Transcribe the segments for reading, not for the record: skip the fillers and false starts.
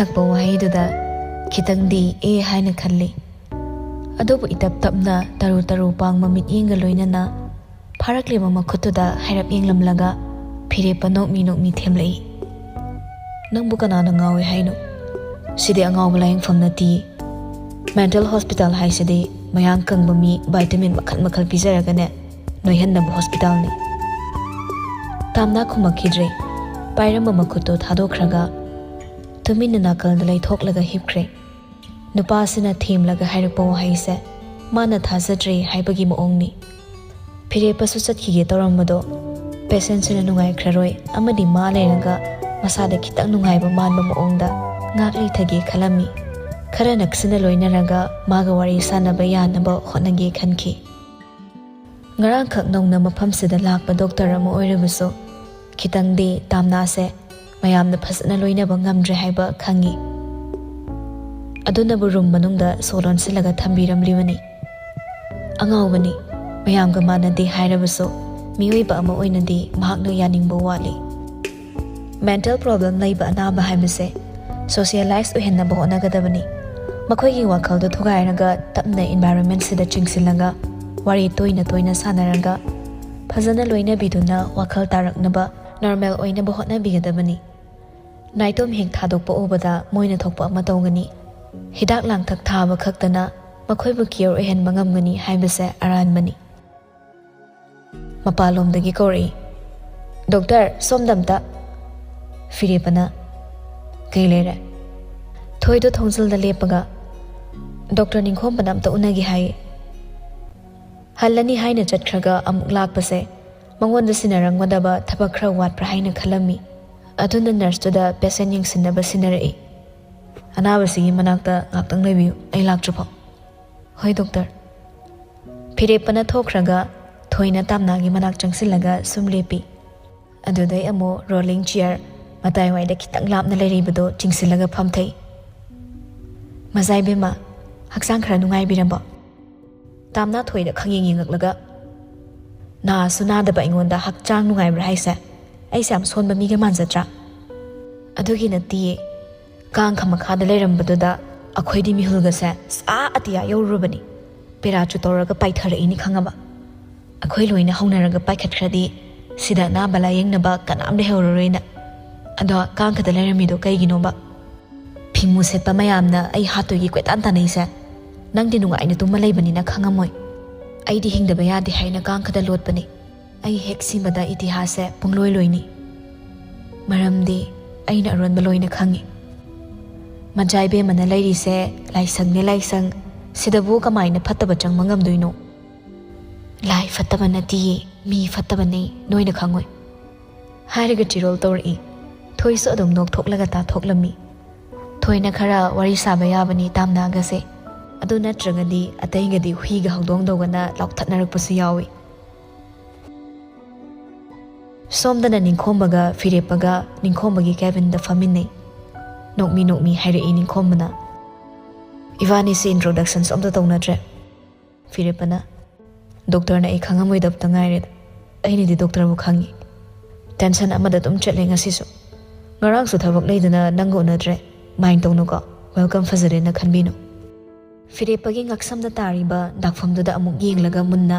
ꯍꯜꯂꯛꯄ ꯋꯥꯍꯩꯗꯨꯗ ꯈꯤꯇꯪꯗꯤ ꯍꯥꯏꯅ ꯈꯜꯂꯤ. ꯑꯗꯨꯕꯨ ꯏꯇꯞ ꯇꯞꯅ ꯇꯔꯨ ꯇꯔꯨ ꯄꯥꯡꯕ ꯃꯤꯠꯌꯦꯡꯒ ꯂꯣꯏꯅꯅ ꯐꯥꯔꯛꯂꯤꯕ ꯃꯈꯨꯠꯇꯨꯗ ꯍꯥꯏꯔꯞ ꯌꯦꯡꯂꯝꯂꯒ ꯐꯤꯔꯦꯞꯄ ꯅꯣꯛꯃꯤ ꯊꯦꯝꯂꯛꯏ. ꯅꯪꯕꯨ ꯀꯅꯥꯅ ꯉꯥꯎꯏ ꯍꯥꯏꯅꯣ? ꯁꯤꯗꯤ ꯑꯉꯥꯎꯕ ꯂꯥꯌꯦꯡꯐꯝ ꯅꯠꯇꯤꯌꯦ. ꯃꯦꯟꯇꯦꯜ ꯍꯣꯁꯄꯤꯇꯥꯜ ꯍꯥꯏꯁꯤꯗꯤ ꯃꯌꯥꯡ ꯀꯪꯕ ꯃꯤ ꯚꯥꯏꯇꯥꯃꯤꯟ ꯃꯈꯜ ꯄꯤꯖꯔꯒꯅꯦ ꯅꯣꯏꯍꯟꯅꯕ ꯍꯣꯁꯄꯤꯇꯥꯜꯅꯤ. ꯇꯥꯝꯅꯥ ꯈꯨꯝꯃꯛꯈꯤꯗ꯭ꯔꯦ. ꯄꯥꯏꯔꯝꯕ ꯃꯈꯨꯠꯇꯨ ꯊꯥꯗꯣꯛꯈ꯭ꯔꯒ ꯇꯨꯃꯤꯟꯅ ꯅꯥꯀꯜꯗ ꯂꯩꯊꯣꯛꯂꯒ ꯍꯤꯞꯈ꯭ꯔꯦ. ꯅꯨꯄꯥꯁꯤꯅ ꯊꯦꯝꯂꯒ ꯍꯥꯏꯔꯛꯄ ꯋꯥꯍꯩꯁꯦ ꯃꯥꯅ ꯊꯥꯖꯗ꯭ꯔꯦ ꯍꯥꯏꯕꯒꯤ ꯃꯑꯣꯡꯅꯤ. ꯐꯤꯔꯦꯞꯄꯁꯨ ꯆꯠꯈꯤꯒꯦ ꯇꯧꯔꯝꯕꯗꯣ ꯄꯦꯁꯦꯟꯁꯤꯅ ꯅꯨꯡꯉꯥꯏꯈ꯭ꯔꯔꯣꯏ ꯑꯃꯗꯤ ꯃꯥ ꯂꯩꯔꯒ ꯃꯁꯥꯗ ꯈꯤꯇꯪ ꯅꯨꯡꯉꯥꯏꯕ ꯃꯥꯟꯕ ꯃꯑꯣꯡꯗ ꯉꯥꯛ ꯂꯩꯊꯒꯦ ꯈꯜꯂꯝꯃꯤ. ꯈꯔ ꯅꯛꯁꯤꯟꯅ ꯂꯣꯏꯅꯔꯒ ꯃꯥꯒ ꯋꯥꯔꯤ ꯁꯥꯟꯅꯕ ꯌꯥꯅꯕ ꯍꯣꯠꯅꯒꯦ ꯈꯟꯈꯤ. ꯉꯔꯥꯡꯈꯛ ꯅꯧꯅ ꯃꯐꯝꯁꯤꯗ ꯂꯥꯛꯄ ꯗꯣꯛꯇꯔ ꯑꯃ ꯑꯣꯏꯔꯕꯁꯨ ꯈꯤꯇꯪꯗꯤ ꯇꯥꯝꯅꯥꯁꯦ ꯃꯌꯥꯝꯅ ꯐꯖꯅ ꯂꯣꯏꯅꯕ ꯉꯝꯗ꯭ꯔꯦ ꯍꯥꯏꯕ ꯈꯪꯉꯤ. ꯑꯗꯨꯅꯕꯨ ꯔꯨꯝ ꯃꯅꯨꯡꯗ ꯁꯣ ꯂꯣꯟꯁꯤꯜꯂꯒ ꯊꯝꯕꯤꯔꯝꯂꯤꯕꯅꯤ. ꯑꯉꯥꯎꯕꯅꯤ, ꯃꯌꯥꯝꯒ マꯅꯗꯦ ꯍꯥꯏꯔꯕꯁꯨ ꯃꯤꯑꯣꯏꯕ ꯑꯃ ꯑꯣꯏꯅꯗꯤ ꯃꯍꯥꯛꯅ ꯌꯥꯅꯤꯡꯕ ꯋꯥꯠꯂꯤ. ꯃꯦꯟꯇꯦꯜ ꯄ꯭ꯔꯣꯕ꯭ꯂꯦꯝ ꯂꯩꯕ ꯑꯅꯥꯕ ꯍꯥꯏꯕꯁꯦ ꯁꯣꯁꯤꯌꯦꯂꯥꯏꯁ ꯑꯣꯏꯍꯟꯅꯕ ꯍꯣꯠꯅꯒꯗꯕꯅꯤ. ꯃꯈꯣꯏꯒꯤ ꯋꯥꯈꯜꯗꯣ ꯊꯨꯒꯥꯏꯔꯒ ꯇꯞꯅ ꯏꯟꯚꯥꯏꯔꯣꯟꯃꯦꯟꯠꯁꯤꯗ ꯆꯤꯡꯁꯤꯜꯂꯒ ꯋꯥꯔꯤ ꯇꯣꯏꯅ ꯁꯥꯟꯅꯔꯒ ꯐꯖꯅ ꯂꯣꯏꯅꯕꯤꯗꯨꯅ ꯋꯥꯈꯜ ꯇꯥꯔꯛꯅꯕ ꯅꯣꯔꯃꯦꯜ ꯑꯣꯏꯅꯕ ꯍꯣꯠꯅꯕꯤꯒꯗꯕꯅꯤ. ꯅꯥꯏꯇꯣꯝ ꯍꯦꯛ ꯊꯥꯗꯣꯛꯄ ꯎꯕꯗ ꯃꯣꯏꯅ ꯊꯣꯛꯄ ꯑꯃ ꯇꯧꯒꯅꯤ. ꯍꯤꯗꯥꯛ ꯂꯥꯡꯊꯛ ꯊꯥꯕ ꯈꯛꯇꯅ ꯃꯈꯣꯏꯕꯨ ꯀꯤꯌꯔ ꯑꯣꯏꯍꯟꯕ ꯉꯝꯒꯅꯤ ꯍꯥꯏꯕꯁꯦ ꯑꯔꯥꯟꯕꯅꯤ. ꯃꯄꯥꯟꯂꯣꯝꯗꯒꯤ ꯀꯧꯔꯛꯏ. ꯗꯣꯛꯇꯔ, ꯁꯣꯝꯗ ꯑꯝꯇ. ꯐꯤꯔꯦꯞꯄꯅ ꯀꯩ ꯂꯩꯔꯦ? ꯊꯣꯏꯗꯣ ꯊꯣꯡꯖꯤꯜꯗ ꯂꯦꯞꯄꯒ ꯗꯣꯛꯇꯔ ꯅꯤꯡꯈꯣꯝꯕꯅ ꯑꯝꯇ ꯎꯅꯒꯦ ꯍꯥꯏꯌꯦ. ꯍꯜꯂꯅꯤ ꯍꯥꯏꯅ ꯆꯠꯈ꯭ꯔꯒ ꯑꯃꯨꯛ ꯂꯥꯛꯄꯁꯦ ꯃꯉꯣꯟꯗ ꯁꯤꯟꯅꯔꯝꯒꯗꯕ ꯊꯕꯛ ꯈꯔ ꯋꯥꯠꯄ꯭ꯔꯥ ꯍꯥꯏꯅ ꯈꯜꯂꯝꯃꯤ. ꯑꯗꯨꯅ ꯅꯔꯁꯇꯨꯗ ꯄꯦꯁꯦꯟ ꯌꯦꯡꯁꯤꯟꯅꯕ ꯁꯤꯟꯅꯔꯛꯏ. ꯑꯅꯥꯕꯁꯤꯒꯤ ꯃꯅꯥꯛꯇ ꯉꯥꯛꯇꯪ ꯂꯩꯕꯤꯌꯨ, ꯑꯩ ꯂꯥꯛꯇ꯭ꯔꯤꯐꯥꯎ. ꯍꯣꯏ ꯗꯣꯛꯇꯔ. ꯐꯤꯔꯦꯞꯄꯅ ꯊꯣꯛꯈ꯭ꯔꯒ ꯊꯣꯏꯅ ꯇꯥꯝꯅꯥꯒꯤ ꯃꯅꯥꯛ ꯆꯪꯁꯤꯜꯂꯒ ꯁꯨꯝ ꯂꯦꯞꯄꯤ. ꯑꯗꯨꯗꯩ ꯑꯃꯨꯛ ꯔꯣꯂꯤꯡ ꯆꯤꯌꯔ ꯃꯇꯥꯏꯋꯥꯏꯗ ꯈꯤꯇꯪ ꯂꯥꯞꯅ ꯂꯩꯔꯤꯕꯗꯣ ꯆꯤꯡꯁꯤꯜꯂꯒ ꯐꯝꯊꯩ. ꯃꯖꯥꯏꯕꯦꯝꯃ, ꯍꯛꯆꯥꯡ ꯈꯔ ꯅꯨꯡꯉꯥꯏꯕꯤꯔꯕꯣ? ꯇꯥꯝꯅꯥ ꯊꯣꯏꯗ ꯈꯪꯌꯦꯡ ꯌꯦꯡꯉꯛꯂꯒ ꯅꯥꯁꯨ ꯅꯥꯗꯕ ꯑꯩꯉꯣꯟꯗ ꯍꯛꯆꯥꯡ ꯅꯨꯡꯉꯥꯏꯕ꯭ꯔꯥ ꯍꯥꯏꯁꯦ? ꯑꯩꯁꯦ ꯌꯥꯝ ꯁꯣꯟꯕ ꯃꯤꯒ ꯃꯥꯟꯖꯗ꯭ꯔꯥ? ꯑꯗꯨꯒꯤ ꯅꯠꯇꯤꯌꯦ. ꯀꯥꯡꯈ ꯃꯈꯥꯗ ꯂꯩꯔꯝꯕꯗꯨꯗ ꯑꯩꯈꯣꯏꯗꯤ ꯃꯤꯍꯨꯜꯒꯁꯦ ꯑꯇꯤꯌꯥ ꯌꯧꯔꯨꯔꯕꯅꯤ. ꯄꯦꯔꯥꯆꯨ ꯇꯧꯔꯒ ꯄꯥꯏꯊꯔꯛꯏꯅꯤ ꯈꯪꯉꯕ. ꯑꯩꯈꯣꯏ ꯂꯣꯏꯅ ꯍꯧꯅꯔꯒ ꯄꯥꯏꯈꯠꯈ꯭ꯔꯗꯤ ꯁꯤꯗ ꯑꯅꯥꯕ ꯂꯥꯌꯦꯡꯅꯕ ꯀꯅꯥꯝ ꯂꯩꯍꯧꯔꯔꯣꯏꯅ. ꯑꯗꯣ ꯀꯥꯡꯈꯗ ꯂꯩꯔꯝꯃꯤꯗꯣ ꯀꯩꯒꯤꯅꯣꯕ? ꯐꯤꯃꯨ ꯁꯦꯠꯄ ꯃꯌꯥꯝꯅ ꯑꯩ ꯍꯥꯠꯇꯣꯏꯒꯤ ꯀꯣꯏꯇꯥꯟ ꯇꯥꯟꯅꯩꯁꯦ ꯅꯪꯗꯤ ꯅꯨꯡꯉꯥꯏꯅ ꯇꯨꯝꯃ ꯂꯩꯕꯅꯤꯅ ꯈꯪꯉꯝꯃꯣꯏ. ꯑꯩꯗꯤ ꯍꯤꯡꯗꯕ ꯌꯥꯗꯦ ꯍꯥꯏꯅ ꯀꯥꯡꯈꯗ ꯂꯣꯠꯄꯅꯤ. ꯑꯩ ꯍꯦꯛ ꯁꯤꯕꯗ ꯏꯇꯤꯍꯥꯁꯁꯦ ꯄꯨꯡꯂꯣꯏ ꯂꯣꯏꯅꯤ. ꯃꯔꯝꯗꯤ ꯑꯩꯅ ꯑꯔꯣꯟꯕ ꯂꯣꯏꯅ ꯈꯪꯉꯤ. ꯃꯖꯥꯏꯕꯦꯝꯃꯅ ꯂꯩꯔꯤꯁꯦ ꯂꯥꯏꯁꯪꯅꯦ ꯂꯥꯏꯁꯪ. ꯁꯤꯗꯕꯨ ꯀꯃꯥꯏꯅ ꯐꯠꯇꯕ ꯆꯪꯕ ꯉꯝꯗꯣꯏꯅꯣ? ꯂꯥꯏ ꯐꯠꯇꯕ ꯅꯠꯇꯤꯌꯦ, ꯃꯤ ꯐꯠꯇꯕꯅꯦ, ꯅꯣꯏꯅ ꯈꯪꯉꯣꯏ. ꯍꯥꯏꯔꯒ ꯆꯤꯔꯣꯜ ꯇꯧꯔꯛꯏ. ꯊꯣꯏꯁꯨ ꯑꯗꯨꯝ ꯅꯣꯛꯊꯣꯛꯂꯒ ꯇꯥꯊꯣꯛꯂꯝꯃꯤ. ꯊꯣꯏꯅ ꯈꯔ ꯋꯥꯔꯤ ꯁꯥꯕ ꯌꯥꯕꯅꯤ ꯇꯥꯝꯅꯥꯒꯁꯦ. ꯑꯗꯨ ꯅꯠꯇ꯭ꯔꯒꯗꯤ ꯑꯇꯩꯒꯗꯤ ꯍꯨꯏꯒ ꯍꯧꯗꯣꯡꯗꯧꯒꯅ ꯂꯥꯎꯊꯠꯅꯔꯛꯄꯁꯨ ꯌꯥꯎꯏ. ꯁꯣꯝꯗꯅ ꯅꯤꯡꯈꯣꯝꯕꯒ ꯐꯤꯔꯦꯞꯄꯒ ꯅꯤꯡꯈꯣꯝꯕꯒꯤ ꯀꯦꯕꯤꯟꯗ ꯐꯝꯃꯤꯟꯅꯩ. ꯅꯣꯛꯃꯤ ꯍꯥꯏꯔꯛꯏ ꯅꯤꯡꯈꯣꯝꯕꯅ. ꯏꯕꯥꯅꯤꯁꯤ ꯏꯟꯇ꯭ꯔꯣꯗꯛꯁꯟꯁ ꯑꯝꯇ ꯇꯧꯅꯗ꯭ꯔꯦ. ꯐꯤꯔꯦꯞꯄꯅ ꯗꯣꯛꯇꯔꯅ ꯑꯩ ꯈꯪꯉꯝꯃꯣꯏꯗꯕꯇ ꯉꯥꯏꯔꯦꯗ. ꯑꯩꯅꯗꯤ ꯗꯣꯛꯇꯔꯕꯨ ꯈꯪꯉꯤ. ꯇꯦꯟꯁꯟ ꯑꯃꯗ ꯑꯗꯨꯝ ꯆꯠꯂꯦ ꯉꯁꯤꯁꯨ. ꯉꯔꯥꯡꯁꯨ ꯊꯕꯛ ꯂꯩꯗꯅ ꯅꯪꯒ ꯎꯅꯗ꯭ꯔꯦ. Mind ꯇꯧꯅꯨꯀꯣ, welcome ꯐꯖꯔꯦꯅ ꯈꯟꯕꯤꯅꯨ. ꯐꯤꯔꯦꯞꯄꯒꯤ ꯉꯛꯁꯝꯗ ꯇꯥꯔꯤꯕ ꯗꯥꯛꯐꯝꯗꯨꯗ ꯑꯃꯨꯛ ꯌꯦꯡꯂꯒ ꯃꯨꯟꯅ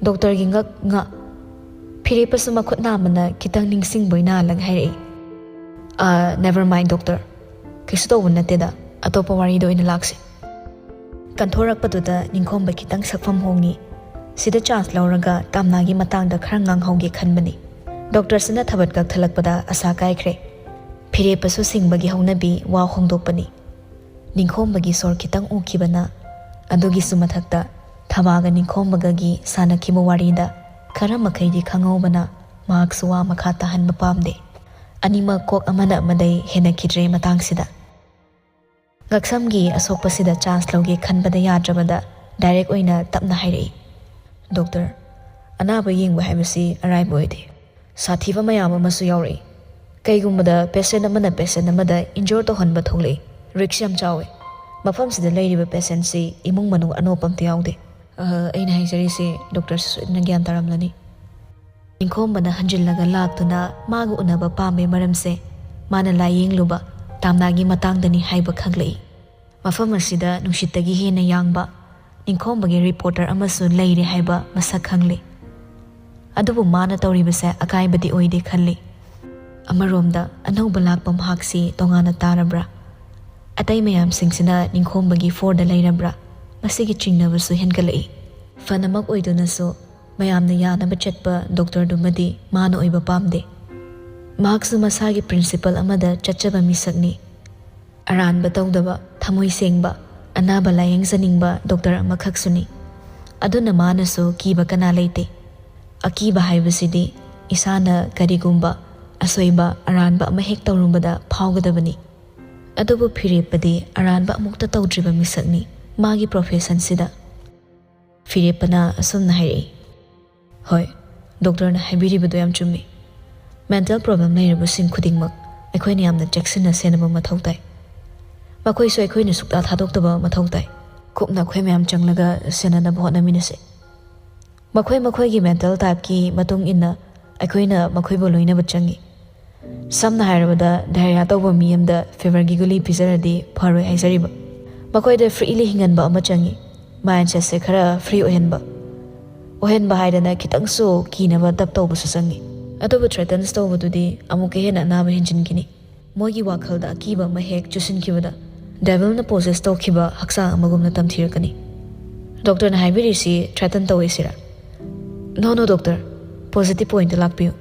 ꯗꯣꯛꯇꯔꯒꯤ ꯉ ꯐꯤꯔꯦꯞꯄꯁꯨ ꯃꯈꯨꯠ ꯅꯥꯝꯃꯅ ꯈꯤꯇꯪ ꯅꯤꯡꯁꯤꯡꯕꯣꯏ ꯅꯥꯜꯂꯒ ꯍꯥꯏꯔꯛꯏ. ꯅꯦꯚꯔ ꯃꯥꯏꯟ ꯗꯣꯛꯇꯔ, ꯀꯩꯁꯨ ꯇꯧꯕ ꯅꯠꯇꯦꯗ, ꯑꯇꯣꯞꯄ ꯋꯥꯔꯤꯗ ꯑꯣꯏꯅ ꯂꯥꯛꯁꯤ. ꯀꯟꯊꯣꯔꯛꯄꯗꯨꯗ ꯅꯤꯡꯈꯣꯝꯕ ꯈꯤꯇꯪ ꯁꯛꯐꯝ ꯍꯣꯡꯉꯤ. ꯁꯤꯗ ꯆꯥꯟꯁ ꯂꯧꯔꯒ ꯇꯥꯝꯅꯥꯒꯤ ꯃꯇꯥꯡꯗ ꯈꯔ ꯉꯥꯡꯍꯧꯒꯦ ꯈꯟꯕꯅꯤ. ꯗꯣꯛꯇꯔꯁꯤꯅ ꯊꯕꯠ ꯀꯛꯊꯠꯂꯛꯄꯗ ꯑꯁꯥ ꯀꯥꯏꯈ꯭ꯔꯦ. ꯐꯤꯔꯦꯞꯄꯁꯨ ꯁꯤꯡꯕꯒꯤ ꯍꯧꯅꯕꯤ ꯋꯥ ꯍꯣꯡꯗꯣꯛꯄꯅꯤ. ꯅꯤꯡꯈꯣꯝꯕꯒꯤ ꯁꯣꯔ ꯈꯤꯇꯪ ꯎꯈꯤꯕꯅ ꯑꯗꯨꯒꯤꯁꯨ ꯃꯊꯛꯇ ꯊꯕꯥꯒ ꯅꯤꯡꯈꯣꯝꯕꯒꯒꯤ ꯁꯥꯟꯅꯈꯤꯕ ꯋꯥꯔꯤꯗ ꯈꯔ ꯃꯈꯩꯗꯤ ꯈꯪꯍꯧꯕꯅ ꯃꯍꯥꯛꯁꯨ ꯋꯥ ꯃꯈꯥ ꯇꯥꯍꯟꯕ ꯄꯥꯝꯗꯦ. ꯑꯅꯤꯃꯛ ꯀꯣꯛ ꯑꯃꯅ ꯑꯃꯗꯩ ꯍꯦꯟꯅꯈꯤꯗ꯭ꯔꯦ ꯃꯇꯥꯡꯁꯤꯗ. ꯉꯛꯁꯝꯒꯤ ꯑꯁꯣꯛꯄꯁꯤꯗ ꯆꯥꯟꯁ ꯂꯧꯒꯦ ꯈꯟꯕꯗ ꯌꯥꯗ꯭ꯔꯕꯗ ꯗꯥꯏꯔꯦꯛ ꯑꯣꯏꯅ ꯇꯞꯅ ꯍꯥꯏꯔꯛꯏ. ꯗꯣꯛꯇꯔ, ꯑꯅꯥꯕ ꯌꯦꯡꯕ ꯍꯥꯏꯕꯁꯤ ꯑꯔꯥꯏꯕ ꯑꯣꯏꯗꯦ. ꯁꯥꯊꯤꯕ ꯃꯌꯥꯝ ꯑꯃꯁꯨ ꯌꯥꯎꯔꯛꯏ. ꯀꯩꯒꯨꯝꯕꯗ ꯄꯦꯁꯦꯟ ꯑꯃꯅ ꯄꯦꯁꯦꯟ ꯑꯃꯗ ꯏꯟꯖꯣꯔ ꯇꯧꯍꯟꯕ ꯊꯣꯛꯂꯛꯏ. ꯔꯤꯛꯁ ꯌꯥꯝ ꯆꯥꯎꯋꯤ. ꯃꯐꯝꯁꯤꯗ ꯂꯩꯔꯤꯕ ꯄꯦꯁꯦꯟꯁꯤ ꯏꯃꯨꯡ ꯃꯅꯨꯡ ꯑꯅꯣꯞꯄ ꯑꯝꯇ ꯌꯥꯎꯗꯦ. ꯑꯩꯅ ꯍꯥꯏꯖꯔꯤꯁꯦ ꯗꯣꯛꯇꯔꯁꯨ ꯁꯣꯏꯗꯅ ꯒ꯭ꯌꯥꯟ ꯇꯥꯔꯝꯂꯅꯤ. ꯅꯤꯡꯈꯣꯝꯕꯅ ꯍꯟꯖꯤꯜꯂꯒ ꯂꯥꯛꯇꯨꯅ ꯃꯥꯒ ꯎꯅꯕ ꯄꯥꯝꯕꯩ ꯃꯔꯝꯁꯦ ꯃꯥꯅ ꯂꯥꯌꯦꯡꯂꯨꯕ ꯇꯥꯝꯅꯥꯒꯤ ꯃꯇꯥꯡꯗꯅꯤ ꯍꯥꯏꯕ ꯈꯪꯂꯛꯏ꯫ ꯃꯐꯝ ꯑꯁꯤꯗ ꯅꯨꯡꯁꯤꯠꯇꯒꯤ ꯍꯦꯟꯅ ꯌꯥꯡꯕ ꯅꯤꯡꯈꯣꯝꯕꯒꯤ ꯔꯤꯄꯣꯔꯇꯔ ꯑꯃꯁꯨ ꯂꯩꯔꯦ ꯍꯥꯏꯕ ꯃꯁꯛ ꯈꯪꯂꯤ꯫ ꯑꯗꯨꯕꯨ ꯃꯥꯅ ꯇꯧꯔꯤꯕꯁꯦ ꯑꯀꯥꯏꯕꯗꯤ ꯑꯣꯏꯗꯦ ꯈꯜꯂꯤ꯫ ꯑꯃꯔꯣꯝꯗ ꯑꯅꯧꯕ ꯂꯥꯛꯄ ꯃꯍꯥꯛꯁꯤ ꯇꯣꯉꯥꯟꯅ ꯇꯥꯔꯕ꯭ꯔꯥ? ꯑꯇꯩ ꯃꯌꯥꯝꯁꯤꯡꯁꯤꯅ ꯅꯤꯡꯈꯣꯝꯕꯒꯤ 4ꯗ ꯂꯩꯔꯕ꯭ꯔꯥ? ꯃꯁꯤꯒꯤ ꯆꯤꯡꯅꯕꯁꯨ ꯍꯦꯟꯒꯠꯂꯛꯏ꯫ ꯐꯅꯃꯛ ꯑꯣꯏꯗꯨꯅꯁꯨ ꯃꯌꯥꯝꯅ ꯌꯥꯅꯕ ꯆꯠꯄ ꯗꯣꯛꯇꯔꯗꯨꯃꯗꯤ ꯃꯥꯅ ꯑꯣꯏꯕ ꯄꯥꯝꯗꯦ꯫ ꯃꯍꯥꯛꯁꯨ ꯃꯁꯥꯒꯤ ꯄ꯭ꯔꯤꯟꯁꯤꯄꯜ ꯑꯃꯗ ꯆꯠꯆꯕ ꯃꯤꯁꯛꯅꯤ꯫ ꯑꯔꯥꯟꯕ ꯇꯧꯗꯕ, ꯊꯃꯣꯏ ꯁꯦꯡꯕ, ꯑꯅꯥꯕ ꯂꯥꯌꯦꯡꯖꯅꯤꯡꯕ ꯗꯣꯛꯇꯔ ꯑꯃꯈꯛꯁꯨꯅꯤ꯫ ꯑꯗꯨꯅ ꯃꯥꯅꯁꯨ ꯀꯤꯕ ꯀꯅꯥ ꯂꯩꯇꯦ꯫ ꯑꯀꯤꯕ ꯍꯥꯏꯕꯁꯤꯗꯤ ꯏꯁꯥꯅ ꯀꯔꯤꯒꯨꯝꯕ ꯑꯁꯣꯏꯕ ꯑꯔꯥꯟꯕ ꯑꯃ ꯍꯦꯛ ꯇꯧꯔꯨꯕꯗ ꯐꯥꯎꯒꯗꯕꯅꯤ꯫ ꯑꯗꯨꯕꯨ ꯐꯤꯔꯦꯞꯄꯗꯤ ꯑꯔꯥꯟꯕ ꯑꯃꯨꯛꯇ ꯇꯧꯗ꯭ꯔꯤꯕ ꯃꯤꯁꯛꯅꯤ ꯃꯥꯒꯤ ꯄ꯭ꯔꯣꯐꯦꯁꯟꯁꯤꯗ꯫ ꯐꯤꯔꯦꯞꯄꯅ ꯑꯁꯨꯝꯅ ꯍꯥꯏꯔꯛꯏ, ꯍꯣꯏ, ꯗꯣꯛꯇꯔꯅ ꯍꯥꯏꯕꯤꯔꯤꯕꯗꯣ ꯌꯥꯝ ꯆꯨꯝꯃꯤ꯫ ꯃꯦꯟꯇꯦꯜ ꯄ꯭ꯔꯣꯕ꯭ꯂꯦꯝ ꯂꯩꯔꯕꯁꯤꯡ ꯈꯨꯗꯤꯡꯃꯛ ꯑꯩꯈꯣꯏꯅ ꯌꯥꯝꯅ ꯆꯦꯛꯁꯤꯟꯅ ꯁꯦꯟꯅꯕ ꯃꯊꯧ ꯇꯥꯏ꯫ ꯃꯈꯣꯏꯁꯨ ꯑꯩꯈꯣꯏꯅ ꯁꯨꯛꯊꯥ ꯊꯥꯗꯣꯛꯇꯕ ꯃꯊꯧ ꯇꯥꯏ꯫ ꯀꯨꯞꯅ ꯑꯩꯈꯣꯏ ꯃꯌꯥꯝ ꯆꯪꯂꯒ ꯁꯦꯟꯅꯅꯕ ꯍꯣꯠꯅꯃꯤꯟꯅꯁꯤ꯫ ꯃꯈꯣꯏꯒꯤ ꯃꯦꯟꯇꯦꯜ ꯇꯥꯏꯞꯀꯤ ꯃꯇꯨꯡ ꯏꯟꯅ ꯑꯩꯈꯣꯏꯅ ꯃꯈꯣꯏꯕꯨ ꯂꯣꯏꯅꯕ ꯆꯪꯏ꯫ ꯁꯝꯅ ꯍꯥꯏꯔꯕꯗ ꯗꯥꯏꯔꯤꯌꯥ ꯇꯧꯕ ꯃꯤ ꯑꯃꯗ ꯐꯤꯚꯔꯒꯤ ꯒꯨꯂꯤ ꯄꯤꯖꯔꯗꯤ ꯐꯔꯣꯏ ꯍꯥꯏꯖꯔꯤꯕ꯫ ꯃꯈꯣꯏꯗ ꯐ꯭ꯔꯤꯂꯤ ꯍꯤꯡꯍꯟꯕ ꯑꯃ ꯆꯪꯏ꯫ ꯃꯥꯏꯟꯁꯦꯠꯁꯦ ꯈꯔ ꯐ꯭ꯔꯤ ꯑꯣꯏꯍꯟꯕ ꯍꯥꯏꯗꯅ ꯈꯤꯇꯪꯁꯨ ꯀꯤꯅꯕ ꯗꯞ ꯇꯧꯕꯁꯨ ꯆꯪꯏ꯫ ꯑꯗꯨꯕꯨ ꯊ꯭ꯔꯦꯇꯟꯁ ꯇꯧꯕꯗꯨꯗꯤ ꯑꯃꯨꯛꯀ ꯍꯦꯟꯅ ꯑꯅꯥꯕ ꯍꯦꯟꯖꯤꯟꯈꯤꯅꯤ꯫ ꯃꯣꯏꯒꯤ ꯋꯥꯈꯜꯗ ꯑꯀꯤꯕ ꯑꯃ ꯍꯦꯛ ꯆꯨꯁꯤꯟꯈꯤꯕꯗ ꯗꯦꯚꯤꯜꯅ ꯄꯣꯖꯦꯁ ꯇꯧꯈꯤꯕ ꯍꯛꯆꯥꯡ ꯑꯃꯒꯨꯝꯅ ꯇꯝꯊꯤꯔꯛꯀꯅꯤ꯫ ꯗꯣꯛꯇꯔꯅ ꯍꯥꯏꯕꯤꯔꯤꯁꯤ ꯊ꯭ꯔꯦꯇꯟ ꯇꯧꯏꯁꯤꯔꯥ? ꯅꯣ ꯗꯣꯛꯇꯔ, ꯄꯣꯖꯤꯇꯤꯚ ꯄꯣꯏꯟꯇ ꯂꯥꯛꯄꯤꯌꯨ꯫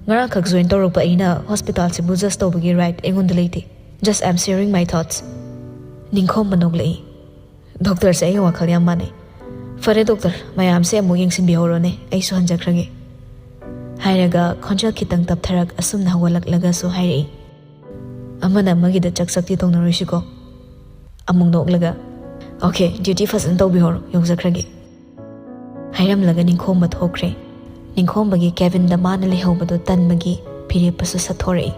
ꯉꯔꯥꯡꯈꯛ ꯖꯣꯏꯟ ꯇꯧꯔꯛꯄ ꯑꯩꯅ ꯍꯣꯁꯄꯤꯇꯥꯜꯁꯤꯕꯨ ꯖꯁ ꯇꯧꯕꯒꯤ ꯔꯥꯏꯠ ꯑꯩꯉꯣꯟꯗ ꯂꯩꯇꯦ꯫ ꯖꯁ ꯑꯥꯏ ꯑꯦꯝ ꯁꯦꯌꯔꯤꯡ ꯃꯥꯏ ꯊꯣꯠꯁ꯫ ꯅꯤꯡꯈꯣꯝꯕ ꯅꯣꯛꯂꯛꯏ꯫ ꯗꯣꯛꯇꯔꯁꯦ ꯑꯩꯒ ꯋꯥꯈꯜ ꯌꯥꯝ ꯃꯥꯟꯅꯩ꯫ ꯐꯔꯦ ꯗꯣꯛꯇꯔ, ꯃꯌꯥꯝꯁꯦ ꯑꯃꯨꯛ ꯌꯦꯡꯁꯤꯟꯕꯤꯍꯧꯔꯣꯅꯦ, ꯑꯩꯁꯨ ꯍꯟꯖꯈ꯭ꯔꯒꯦ꯫ ꯍꯥꯏꯔꯒ ꯈꯣꯟꯖꯦꯜ ꯈꯤꯇꯪ ꯇꯞꯊꯔꯛ ꯑꯁꯨꯝꯅ ꯍꯧꯒꯠꯂꯛꯂꯒꯁꯨ ꯍꯥꯏꯔꯛꯏ, ꯑꯃꯅ ꯑꯃꯒꯤꯗ ꯆꯛ-ꯆꯛꯇꯤ ꯇꯧꯅꯔꯣꯏꯁꯤꯀꯣ? ꯑꯃꯨꯛ ꯅꯣꯛꯂꯒ, ꯑꯣꯀꯦ, ꯗ꯭ꯌꯨꯇꯤ ꯐꯖꯅ ꯇꯧꯕꯤꯍꯧꯔꯣ, ꯌꯧꯖꯈ꯭ꯔꯒꯦ꯫ ꯍꯥꯏꯔꯝꯂꯒ ꯅꯤꯡꯈꯣꯝꯕ ꯊꯣꯛꯈ꯭ꯔꯦ꯫ ꯅꯤꯡꯈꯣꯝꯕꯒꯤ ꯀꯦꯕꯤꯟꯗ ꯃꯥꯅ ꯂꯩꯍꯧꯕꯗꯨ ꯇꯟꯕꯒꯤ ꯐꯤꯔꯦꯞꯄꯁꯨ ꯁꯠꯊꯣꯔꯛꯏ꯫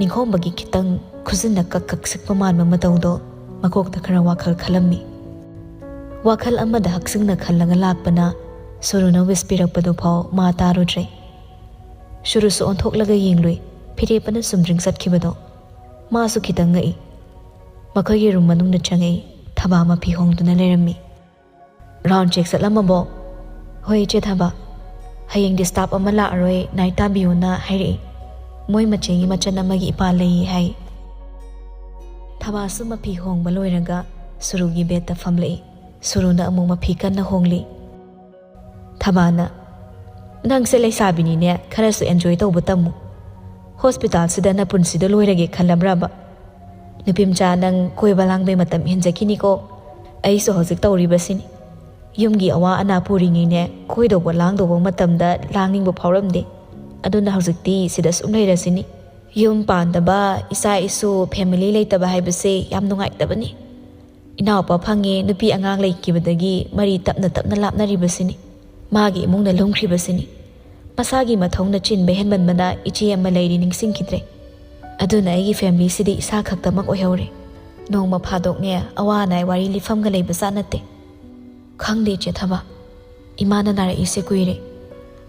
ꯅꯤꯡꯈꯣꯝꯕꯒꯤ ꯈꯤꯇꯪ ꯈꯨꯖꯤꯟꯅ ꯀꯛ ꯁꯤꯛꯄ ꯃꯥꯟꯕ ꯃꯇꯧꯗꯣ ꯃꯀꯣꯛꯇ ꯈꯔ ꯋꯥꯈꯜ ꯈꯜꯂꯝꯃꯤ꯫ ꯋꯥꯈꯜ ꯑꯃꯗ ꯍꯛꯆꯤꯡꯅ ꯈꯜꯂꯒ ꯂꯥꯛꯄꯅ ꯁꯨꯔꯨꯅ ꯋꯤꯁꯄꯤꯔꯛꯄꯗꯨ ꯐꯥꯎ ꯃꯥ ꯇꯥꯔꯨꯗ꯭ꯔꯦ꯫ ꯁꯨꯔꯨꯁꯨ ꯑꯣꯟꯊꯣꯛꯂꯒ ꯌꯦꯡꯂꯨꯏ ꯐꯤꯔꯦꯞꯄꯅ ꯆꯨꯝꯗ꯭ꯔꯤꯡ ꯆꯠꯈꯤꯕꯗꯣ꯫ ꯃꯥꯁꯨ ꯈꯤꯇꯪ ꯉꯛꯏ꯫ ꯃꯈꯣꯏꯒꯤ ꯔꯨꯝ ꯃꯅꯨꯡꯗ ꯆꯪꯉꯛꯏ꯫ ꯊꯕꯥ ꯃꯐꯤ ꯍꯣꯡꯗꯨꯅ ꯂꯩꯔꯝꯃꯤ꯫ ꯔꯥꯎꯟ ꯆꯦꯛ ꯆꯠꯂꯝꯃꯕꯣ? ꯍꯣꯏ ꯏꯆꯦ ꯊꯕꯥ, ꯍꯌꯦꯡꯗꯤ ꯁ꯭ꯇꯥꯐ ꯑꯃ ꯂꯥꯛꯑꯔꯣꯏ, ꯅꯥꯏꯠ ꯇꯥꯕꯤꯌꯨꯅ ꯍꯥꯏꯔꯛꯏ꯫ ꯃꯣꯏ ꯃꯆꯦꯒꯤ ꯃꯆꯟ ꯑꯃꯒꯤ ꯏꯄꯥ ꯂꯩꯌꯦ ꯍꯥꯏ꯫ ꯊꯕꯥꯁꯨ ꯃꯐꯤ ꯍꯣꯡꯕ ꯂꯣꯏꯔꯒ ꯁꯨꯔꯨꯒꯤ ꯕꯦꯗꯇ ꯐꯝꯂꯛꯏ꯫ ꯁꯨꯔꯨꯅ ꯑꯃꯨꯛ ꯃꯐꯤ ꯀꯟꯅ ꯍꯣꯡꯂꯤ꯫ ꯊꯕꯥꯅ, ꯅꯪꯁꯦ ꯂꯩꯁꯥꯕꯤꯅꯤꯅꯦ, ꯈꯔꯁꯨ ꯑꯦꯟꯖꯣꯏ ꯇꯧꯕ ꯇꯝꯃꯨ꯫ ꯍꯣꯁꯄꯤꯇꯥꯜꯁꯤꯗ ꯅꯄꯨꯟꯁꯤꯗ ꯂꯣꯏꯔꯒꯦ ꯈꯜꯂꯕ꯭ꯔꯕ? ꯅꯨꯄꯤꯃꯆꯥ ꯅꯪ ꯀꯣꯏꯕ ꯂꯥꯡꯕꯩ ꯃꯇꯝ ꯍꯦꯟꯖꯈꯤꯅꯤꯀꯣ꯫ ꯑꯩꯁꯨ ꯍꯧꯖꯤꯛ ꯇꯧꯔꯤꯕꯁꯤꯅꯤ꯫ ꯌꯨꯝꯒꯤ ꯑꯋꯥ ꯑꯅꯥ ꯄꯨꯔꯤꯉꯩꯅꯦ ꯀꯣꯏꯗꯧꯕ ꯂꯥꯡꯗꯧꯕ ꯃꯇꯝꯗ ꯂꯥꯡꯅꯤꯡꯕ ꯐꯥꯎꯔꯝꯗꯦ꯫ ꯑꯗꯨꯅ ꯍꯧꯖꯤꯛꯇꯤ ꯁꯤꯗ ꯁꯨꯝ ꯂꯩꯔꯁꯤꯅꯤ꯫ ꯌꯨꯝ ꯄꯥꯟꯗꯕ, ꯏꯆꯥ ꯏꯁꯨ, ꯐꯦꯃꯤꯂꯤ ꯂꯩꯇꯕ ꯍꯥꯏꯕꯁꯦ ꯌꯥꯝ ꯅꯨꯡꯉꯥꯏꯇꯕꯅꯤ꯫ ꯏꯅꯥꯎꯄꯥ ꯐꯪꯉꯦ, ꯅꯨꯄꯤ ꯑꯉꯥꯡ ꯂꯩꯈꯤꯕꯗꯒꯤ ꯃꯔꯤ ꯇꯞꯅ ꯇꯞꯅ ꯂꯥꯞꯅꯔꯤꯕꯁꯤꯅꯤ꯫ ꯃꯥꯒꯤ ꯏꯃꯨꯡꯅ ꯂꯨꯝꯈ꯭ꯔꯤꯕꯁꯤꯅꯤ꯫ ꯃꯁꯥꯒꯤ ꯃꯊꯧꯅ ꯆꯤꯟꯕ ꯍꯦꯟꯃꯟꯕꯅ ꯏꯆꯦ ꯑꯃ ꯂꯩꯔꯤ ꯅꯤꯡꯁꯤꯡꯈꯤꯗ꯭ꯔꯦ꯫ ꯑꯗꯨꯅ ꯑꯩꯒꯤ ꯐꯦꯃꯤꯂꯤꯁꯤꯗꯤ ꯏꯁꯥ ꯈꯛꯇꯃꯛ ꯑꯣꯏꯍꯧꯔꯦ꯫ ꯅꯣꯡꯃ ꯐꯥꯗꯣꯛꯅꯦ ꯑꯋꯥ ꯑꯅꯥ ꯋꯥꯔꯤ ꯂꯤꯐꯝꯒ ꯂꯩꯕꯖꯥꯠ ꯅꯠꯇꯦ꯫ ꯈꯪꯗꯦ ꯏꯆꯦ ꯊꯕꯥ, ꯏꯃꯥꯅ ꯅꯥꯔꯛꯏꯁꯦ ꯀꯨꯏꯔꯦ꯫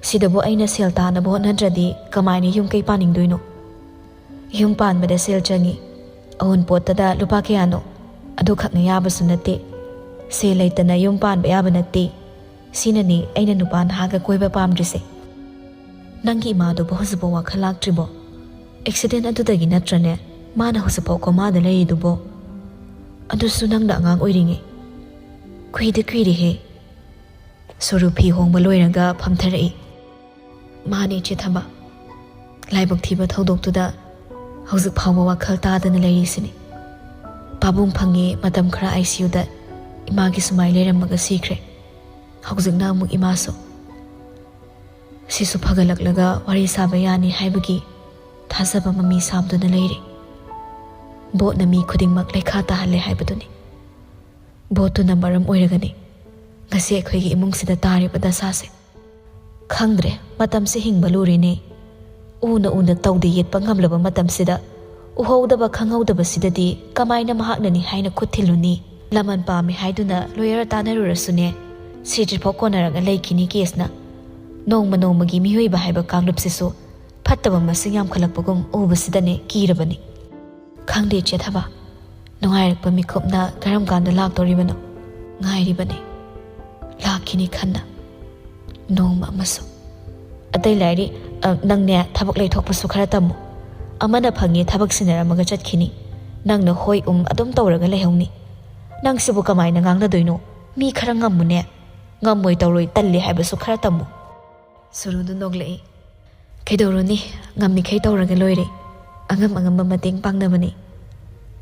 ꯁꯤꯗꯕꯨ ꯑꯩꯅ ꯁꯦꯜ ꯇꯥꯅꯕ ꯍꯣꯠꯅꯗ꯭ꯔꯗꯤ ꯀꯃꯥꯏꯅ ꯌꯨꯝ ꯀꯩ ꯄꯥꯅꯤꯡꯗꯣꯏꯅꯣ? ꯌꯨꯝ ꯄꯥꯟꯕꯗ ꯁꯦꯜ ꯆꯪꯏ꯫ ꯑꯎꯟꯄꯣꯠꯇꯗ ꯂꯨꯄꯥ ꯀꯌꯥꯅꯣ? ꯑꯗꯨꯈꯛꯅ ꯌꯥꯕꯁꯨ ꯅꯠꯇꯦ꯫ ꯁꯦꯜ ꯂꯩꯇꯅ ꯌꯨꯝ ꯄꯥꯟꯕ ꯌꯥꯕ ꯅꯠꯇꯦ꯫ ꯁꯤꯅꯅꯤ ꯑꯩꯅ ꯅꯨꯄꯥ ꯅꯍꯥꯒ ꯀꯣꯏꯕ ꯄꯥꯝꯗ꯭ꯔꯤꯁꯦ꯫ ꯅꯪꯒꯤ ꯏꯃꯥꯗꯨꯕꯨ ꯍꯧꯖꯤꯛꯐꯥꯎ ꯋꯥꯈꯜ ꯂꯥꯛꯇ꯭ꯔꯤꯕꯣ? ꯑꯦꯛꯁꯤꯗꯦꯟ ꯑꯗꯨꯗꯒꯤ ꯅꯠꯇ꯭ꯔꯅꯦ ꯃꯥꯅ ꯍꯧꯖꯤꯛꯐꯥꯎ ꯀꯣꯃꯥꯗ ꯂꯩꯔꯤꯗꯨꯕꯣ? ꯑꯗꯨꯁꯨ ꯅꯪꯅ ꯑꯉꯥꯡ ꯑꯣꯏꯔꯤꯉꯩ꯫ ꯀꯨꯏꯔꯦꯍꯦ꯫ ꯁꯨꯔꯨ ꯐꯤ ꯍꯣꯡꯕ ꯂꯣꯏꯔꯒ ꯐꯝꯊꯔꯛꯏ꯫ ꯃꯥꯅꯤ ꯏꯆꯦ ꯊꯕꯥ, ꯂꯥꯏꯕꯛ ꯊꯤꯕ ꯊꯧꯗꯣꯛꯇꯨꯗ ꯍꯧꯖꯤꯛ ꯐꯥꯎꯕ ꯋꯥꯈꯜ ꯇꯥꯗꯅ ꯂꯩꯔꯤꯁꯤꯅꯤ꯫ ꯄꯥꯕꯨꯡ ꯐꯪꯉꯤ ꯃꯇꯝ ꯈꯔ ICUꯗ ꯏꯃꯥꯒꯤ ꯁꯨꯃꯥꯏ ꯂꯩꯔꯝꯃꯒ ꯁꯤꯈ꯭ꯔꯦ꯫ ꯍꯧꯖꯤꯛꯅ ꯑꯃꯨꯛ ꯏꯃꯥꯁꯨ꯫ ꯁꯤꯁꯨ ꯐꯒꯠꯂꯛꯂꯒ ꯋꯥꯔꯤ ꯁꯥꯕ ꯌꯥꯅꯤ ꯍꯥꯏꯕꯒꯤ ꯊꯥꯖꯕ ꯃꯃꯤ ꯁꯥꯝꯗꯨꯅ ꯂꯩꯔꯤ꯫ ꯕꯣꯠꯅ ꯃꯤ ꯈꯨꯗꯤꯡꯃꯛ ꯂꯩꯈꯥ ꯇꯥꯍꯜꯂꯦ ꯍꯥꯏꯕꯗꯨꯅꯤ꯫ ꯕꯣꯠꯇꯨꯅ ꯃꯔꯝ ꯑꯣꯏꯔꯒꯅꯤ ꯉꯁꯤ ꯑꯩꯈꯣꯏꯒꯤ ꯏꯃꯨꯡꯁꯤꯗ ꯇꯥꯔꯤꯕ ꯗꯁꯥꯁꯦ꯫ ꯈꯪꯗ꯭ꯔꯦ, ꯃꯇꯝꯁꯦ ꯍꯤꯡꯕ ꯂꯨꯔꯦꯅꯦ꯫ ꯎꯅ ꯇꯧꯗ ꯌꯦꯠꯄ ꯉꯝꯂꯕ ꯃꯇꯝꯁꯤꯗ ꯎꯍꯧꯗꯕ ꯈꯪꯍꯧꯗꯕꯁꯤꯗꯗꯤ ꯀꯃꯥꯏꯅ ꯃꯍꯥꯛꯅꯅꯤ ꯍꯥꯏꯅ ꯈꯨꯠ ꯊꯤꯜꯂꯨꯅꯤ? ꯂꯃꯟ ꯄꯥꯝꯃꯤ ꯍꯥꯏꯗꯨꯅ ꯂꯣꯌꯔ ꯇꯥꯟꯅꯔꯨꯔꯁꯨꯅꯦ ꯁꯤꯗ꯭ꯔꯤꯐꯥꯎ ꯀꯣꯟꯅꯔꯒ ꯂꯩꯈꯤꯅꯤ ꯀꯦꯁꯅ꯫ ꯅꯣꯡꯃꯒꯤ ꯃꯤꯑꯣꯏꯕ ꯍꯥꯏꯕ ꯀꯥꯡꯂꯨꯞꯁꯤꯁꯨ ꯐꯠꯇꯕ ꯃꯁꯤꯡ ꯌꯥꯝꯈꯠꯂꯛꯄꯒꯨꯝ ꯎꯕꯁꯤꯗꯅꯦ ꯀꯤꯔꯕꯅꯤ ꯈꯪꯗꯦ ꯆꯦꯊꯕ ꯅꯨꯡꯉꯥꯏꯔꯛꯄ ꯃꯤꯀꯨꯞꯅ ꯀꯔꯝ ꯀꯥꯟꯗ ꯂꯥꯛꯇꯣꯔꯤꯕꯅꯣ ꯉꯥꯏꯔꯤꯕꯅꯤ ꯂꯥꯛꯈꯤꯅꯤ ꯈꯟꯅ ꯅꯣꯡꯃ ꯑꯃꯁꯨ ꯑꯇꯩ ꯂꯥꯏꯔꯤ ꯅꯪꯅꯦ ꯊꯕꯛ ꯂꯩꯊꯣꯛꯄꯁꯨ ꯈꯔ ꯇꯝꯃꯨ ꯑꯃꯅ ꯐꯪꯉꯦ ꯊꯕꯛ ꯁꯤꯟꯅꯔꯝꯃꯒ ꯆꯠꯈꯤꯅꯤ ꯅꯪꯅ ꯍꯣꯏ ꯑꯗꯨꯝ ꯇꯧꯔꯒ ꯂꯩꯍꯧꯅꯤ ꯅꯪꯁꯤꯕꯨ ꯀꯃꯥꯏꯅ ꯉꯥꯡꯅꯗꯣꯏꯅꯣ ꯃꯤ ꯈꯔ ꯉꯝꯃꯨꯅꯦ ꯉꯝꯃꯣꯏ ꯇꯧꯔꯣꯏ ꯇꯜꯂꯦ ꯍꯥꯏꯕꯁꯨ ꯈꯔ ꯇꯝꯃꯨ ꯁꯨꯔꯨꯗꯨ ꯅꯣꯛꯂꯛꯏ ꯀꯩꯗꯧꯔꯨꯅꯤ ꯉꯝꯃꯤꯈꯩ ꯇꯧꯔꯒ ꯂꯣꯏꯔꯦ ꯑꯉꯝꯕ ꯃꯇꯦꯡ ꯄꯥꯡꯅꯕꯅꯤ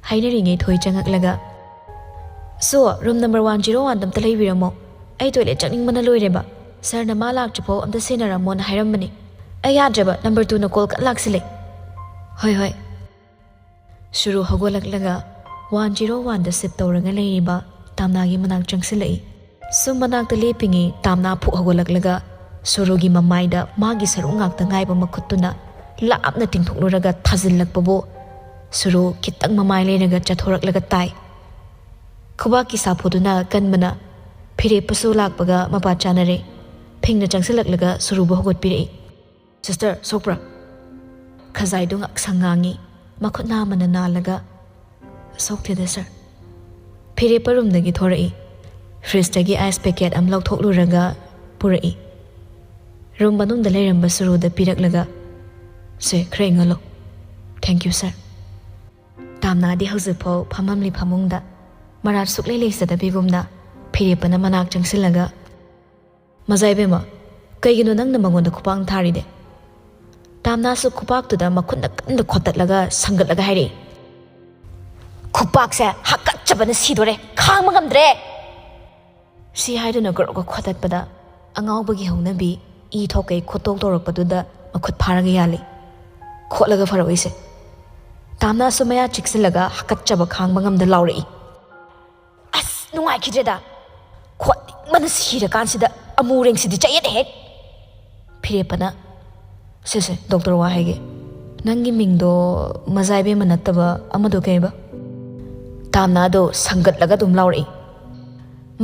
ꯍꯥꯏꯅꯔꯤꯉꯩ ꯊꯣꯏ ꯆꯪꯉꯛꯂꯒ ꯁꯣ ꯔꯨꯝ ꯅꯝꯕꯔ 101 ꯑꯝꯇ ꯂꯩꯕꯤꯔꯝꯃꯣ ꯑꯩ ꯇꯣꯏꯂꯦꯠ ꯆꯪꯅꯤꯡꯕꯅ ꯂꯣꯏꯔꯦꯕ ꯁꯔꯅ ꯃꯥ ꯂꯥꯛꯇ꯭ꯔꯤꯐꯥꯎ ꯑꯝꯇ ꯁꯦꯟꯅꯔꯝꯃꯣꯅ ꯍꯥꯏꯔꯝꯕꯅꯤ ꯑꯩ ꯌꯥꯗ꯭ꯔꯦꯕ ꯅꯝꯕꯔ 2ꯅ ꯀꯣꯜ ꯀꯟꯅ ꯂꯥꯛꯁꯤꯜꯂꯦ ꯍꯣꯏ ꯁꯨꯔꯨ ꯍꯧꯒꯠꯂꯛꯂꯒ 101ꯗ ꯁꯤꯞ ꯇꯧꯔꯒ ꯂꯩꯔꯤꯕ ꯇꯥꯝꯅꯥꯒꯤ ꯃꯅꯥꯛ ꯆꯪꯁꯤꯜꯂꯛꯏ ꯁꯨꯝ ꯃꯅꯥꯛꯇ ꯂꯦꯞꯄꯤꯉꯩ ꯇꯥꯝꯅꯥ ꯐꯨꯛ ꯍꯧꯒꯠꯂꯛꯂꯒ ꯁꯨꯔꯨꯒꯤ ꯃꯃꯥꯏꯗ ꯃꯥꯒꯤ ꯁꯔꯨꯛ ꯉꯥꯛꯇ ꯉꯥꯏꯕ ꯃꯈꯨꯠꯇꯨꯅ ꯂꯥꯞꯅ ꯇꯤꯡꯊꯣꯛꯂꯨꯔꯒ ꯊꯥꯖꯤꯜꯂꯛꯄꯕꯨ ꯁꯨꯔꯨ ꯈꯤꯇꯪ ꯃꯃꯥꯏ ꯂꯩꯔꯒ ꯆꯠꯊꯣꯔꯛꯂꯒ ꯇꯥꯏ ꯈꯨꯕꯥꯛꯀꯤ ꯁꯥꯐꯨꯗꯨꯅ ꯀꯟꯕꯅ ꯐꯤꯔꯦꯞꯄꯁꯨ ꯂꯥꯛꯄꯒ ꯃꯄꯥ ꯆꯥꯅꯔꯦ ꯐꯤꯡꯅ ꯆꯪꯁꯤꯜꯂꯛꯂꯒ ꯁꯨꯔꯨꯕꯨ ꯍꯧꯒꯠꯄꯤꯔꯛꯏ ꯁꯤꯁꯇꯔ ꯁꯣꯛꯄ꯭ꯔꯥ ꯈꯖꯥꯏꯗꯨ ꯉꯛꯁꯪ ꯉꯥꯡꯉꯤ ꯃꯈꯨꯠ ꯅꯥꯝꯃꯅ ꯅꯥꯜꯂꯒ ꯁꯣꯛꯇꯦꯗ ꯁꯔ ꯐꯤꯔꯦꯞꯄ ꯔꯨꯝꯗꯒꯤ ꯊꯣꯔꯛꯏ ꯐ꯭ꯔꯤꯖꯇꯒꯤ ꯑꯥꯏꯁ ꯄꯦꯀꯦꯠ ꯑꯃ ꯂꯧꯊꯣꯛꯂꯨꯔꯒ ꯄꯨꯔꯛꯏ ꯔꯨꯝ ꯃꯅꯨꯡꯗ ꯂꯩꯔꯝꯕ ꯁꯨꯔꯨꯗ ꯄꯤꯔꯛꯂꯒ ꯁꯦ ꯈꯔ ꯏꯪꯍꯜꯂꯣ ꯊꯦꯡꯛ ꯌꯨ ꯁꯔ ꯇꯥꯝꯅꯥꯗꯤ ꯍꯧꯖꯤꯛꯐꯥꯎ ꯐꯝꯃꯝꯂꯤ ꯐꯃꯨꯡꯗ ꯃꯔꯥꯠ ꯁꯨꯛꯂꯩ ꯂꯩꯖꯗꯕꯤꯒꯨꯝꯅ ꯐꯤꯔꯦꯞꯄꯅ ꯃꯅꯥꯛ ꯆꯪꯁꯤꯜꯂꯒ ꯃꯖꯥꯏꯕꯦꯝꯃ ꯀꯩꯒꯤꯅꯣ ꯅꯪꯅ ꯃꯉꯣꯟꯗ ꯈꯨꯄꯥꯛ ꯊꯥꯔꯤꯗꯦ ꯇꯥꯝꯅꯥꯁꯨ ꯈꯨꯄꯥꯛꯇꯨꯗ ꯃꯈꯨꯠꯅ ꯀꯟꯅ ꯈꯣꯠꯇꯠꯂꯒ ꯁꯪꯒꯠꯂꯒ ꯍꯥꯏꯔꯛꯏ ꯈꯨꯄꯥꯛꯁꯦ ꯍꯥꯀꯠꯆꯕꯅ ꯁꯤꯗꯣꯔꯦ ꯈꯥꯡꯕ ꯉꯝꯗ꯭ꯔꯦ ꯁꯤ ꯍꯥꯏꯗꯨꯅ ꯒ꯭ꯔꯣꯒ ꯈꯣꯠꯇꯠꯄꯗ ꯑꯉꯥꯎꯕꯒꯤ ꯍꯧꯅꯕꯤ ꯏ ꯊꯣꯛꯀꯩ ꯈꯣꯠꯇꯣꯛ ꯇꯧꯔꯛꯄꯗꯨꯗ ꯃꯈꯨꯠ ꯐꯥꯔꯒ ꯌꯥꯜꯂꯤ ꯈꯣꯠꯂꯒ ꯐꯔꯛꯏꯁꯦ ꯇꯥꯝꯅꯥꯁꯨ ꯃꯌꯥ ꯆꯤꯛꯁꯤꯜꯂꯒ ꯍꯥꯀꯠꯆꯕ ꯈꯥꯡꯕ ꯉꯝꯗ ꯂꯥꯎꯔꯛꯏ ꯑꯁ ꯅꯨꯡꯉꯥꯏꯈꯤꯗ꯭ꯔꯦꯗ ꯈꯣꯠꯅꯤꯡꯕꯅ ꯁꯤꯔꯀꯥꯟꯁꯤꯗ ꯑꯃꯨꯔꯦꯡꯁꯤꯗꯤ ꯆꯌꯦꯠꯅꯦꯍꯦ ꯐꯤꯔꯦꯞꯄꯅ ꯁꯦ ꯗꯣꯛꯇꯔ ꯋꯥ ꯍꯥꯏꯒꯦ ꯅꯪꯒꯤ ꯃꯤꯡꯗꯣ ꯃꯖꯥꯏꯕꯦꯝꯃ ꯅꯠꯇꯕ ꯑꯃꯗꯣ ꯀꯩꯕ ꯇꯥꯝꯅꯥꯗꯣ ꯁꯪꯒꯠꯂꯒ ꯑꯗꯨꯝ ꯂꯥꯎꯔꯛꯏ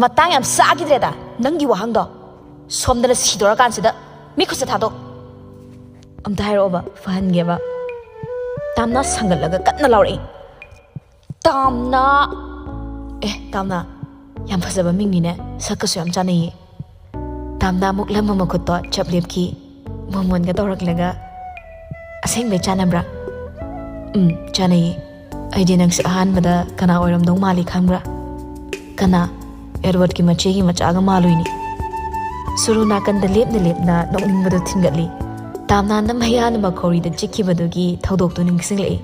ꯃꯇꯥꯡ ꯌꯥꯝ ꯆꯥꯈꯤꯗ꯭ꯔꯦꯗ ꯅꯪꯒꯤ ꯋꯥꯍꯪꯗꯣ ꯁꯣꯝꯗꯅ ꯁꯤꯗꯣꯔꯀꯥꯟꯁꯤꯗ ꯃꯤ ꯈꯨꯠꯁꯦ ꯊꯥꯗꯣ ꯑꯝꯇ ꯍꯥꯏꯔꯛꯑꯣꯕ ꯐꯍꯟꯒꯦꯕ ꯇꯥꯝꯅꯥ ꯁꯪꯒꯠꯂꯒ ꯀꯟꯅ ꯂꯥꯎꯔꯛꯏ ꯇꯥꯝꯅꯥ ꯇꯥꯝꯅꯥ ꯌꯥꯝ ꯐꯖꯕ ꯃꯤꯡꯅꯤꯅꯦ ꯁꯛꯀꯁꯨ ꯌꯥꯝ ꯆꯥꯅꯩꯌꯦ ꯇꯥꯝꯅꯥ ꯑꯃꯨꯛ ꯂꯝꯕ ꯃꯈꯨꯠꯇꯣ ꯆꯞ ꯂꯦꯞꯈꯤ ꯃꯣꯃꯣꯟꯒ ꯇꯧꯔꯛꯂꯒ ꯑꯁꯦꯡꯕꯩ ꯆꯥꯅꯕ꯭ꯔꯥ ꯆꯥꯅꯩꯌꯦ ꯑꯩꯗꯤ ꯅꯪꯁꯦ ꯑꯍꯥꯟꯕꯗ ꯀꯅꯥ ꯑꯣꯏꯔꯝꯗꯧ ꯃꯥꯜꯂꯤ ꯈꯪꯕ꯭ꯔꯥ ꯀꯅꯥ ꯑꯦꯗꯋꯥꯔꯗꯀꯤ ꯃꯆꯦꯒꯤ ꯃꯆꯥꯒ ꯃꯥꯜꯂꯨꯏꯅꯤ ꯁꯨꯔꯨ ꯅꯥꯀꯟꯗ ꯂꯦꯞꯅ ꯅꯣꯛꯅꯤꯡꯕꯗꯨ ꯊꯤꯟꯒꯠꯂꯤ ꯇꯥꯝꯅꯥꯅ ꯃꯌꯥꯅ ꯃꯈꯧꯔꯤꯗ ꯆꯤꯛꯈꯤꯕꯗꯨꯒꯤ ꯊꯧꯗꯣꯛꯇꯨ ꯅꯤꯡꯁꯤꯡꯂꯛꯏ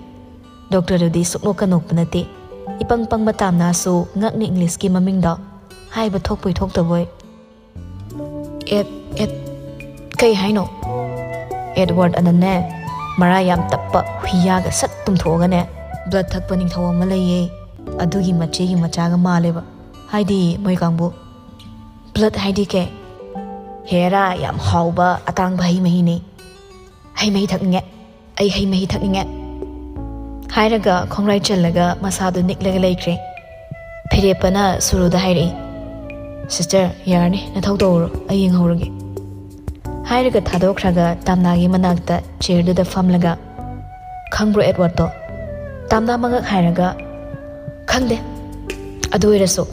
ꯗꯣꯛꯇꯔꯗꯨꯗꯤ ꯁꯨꯛꯅꯣꯛꯀ ꯅꯣꯛꯄ ꯅꯠꯇꯦ ꯏꯄꯪ ꯄꯪꯕ ꯇꯥꯝꯅꯥꯁꯨ ꯉꯛꯅ ꯏꯪꯂꯤꯁꯀꯤ ꯃꯃꯤꯡꯗꯣ ꯍꯥꯏꯕ ꯊꯣꯛꯄꯣꯏ ꯊꯣꯛꯇꯕꯣꯏ ꯀꯩ ꯍꯥꯏꯅꯣ ꯑꯦꯗꯋꯥꯔꯗ ꯑꯅꯅꯦ ꯃꯔꯥ ꯌꯥꯝ ꯇꯞꯄ ꯍꯨꯏꯌꯥꯒ ꯁꯠ ꯇꯨꯝꯊꯣꯛꯑꯒꯅꯦ ꯕ꯭ꯂꯗ ꯊꯛꯄ ꯅꯤꯡꯊꯧ ꯑꯃ ꯂꯩꯌꯦ ꯑꯗꯨꯒꯤ ꯃꯆꯦꯒꯤ ꯃꯆꯥꯒ ꯃꯥꯜꯂꯦꯕ ꯍꯥꯏꯗꯤ ꯃꯣꯏ ꯀꯥꯡꯕꯨ ꯕ꯭ꯂꯗ ꯍꯥꯏꯗꯤ ꯀꯩ ꯍꯦꯔꯥ ꯌꯥꯝ ꯍꯥꯎꯕ ꯑꯇꯥꯡꯕ ꯍꯩ ꯃꯍꯤꯅꯤ ꯍꯩ ꯃꯍꯤ ꯊꯛꯅꯤꯡꯉꯦ ꯑꯩ ꯍꯩ ꯃꯍꯤ ꯊꯛꯅꯤꯡꯉꯦ ꯍꯥꯏꯔꯒ ꯈꯣꯡꯔꯥꯏ ꯆꯜꯂꯒ ꯃꯁꯥꯗꯨ ꯅꯤꯛꯂꯒ ꯂꯩꯈ꯭ꯔꯦ ꯐꯤꯔꯦꯞꯄꯅ ꯁꯨꯔꯨꯗ ꯍꯥꯏꯔꯛꯏ ꯁꯤꯁꯇꯔ ꯌꯥꯔꯅꯤ ꯅꯊꯧ ꯇꯧꯔꯣ ꯑꯩ ꯌꯦꯡꯍꯧꯔꯒꯦ ꯍꯥꯏꯔꯒ ꯊꯥꯗꯣꯛꯈ꯭ꯔꯒ ꯇꯥꯝꯅꯥꯒꯤ ꯃꯅꯥꯛꯇ ꯆꯤꯌꯔꯗꯨꯗ ꯐꯝꯂꯒ ꯈꯪꯕ꯭ꯔꯣ ꯑꯦꯗꯋꯥꯔꯗꯇꯣ ꯇꯥꯝꯅꯥ ꯃꯉꯛ ꯍꯥꯏꯔꯒ ꯈꯪꯗꯦ ꯑꯗꯨ ꯑꯣꯏꯔꯁꯨ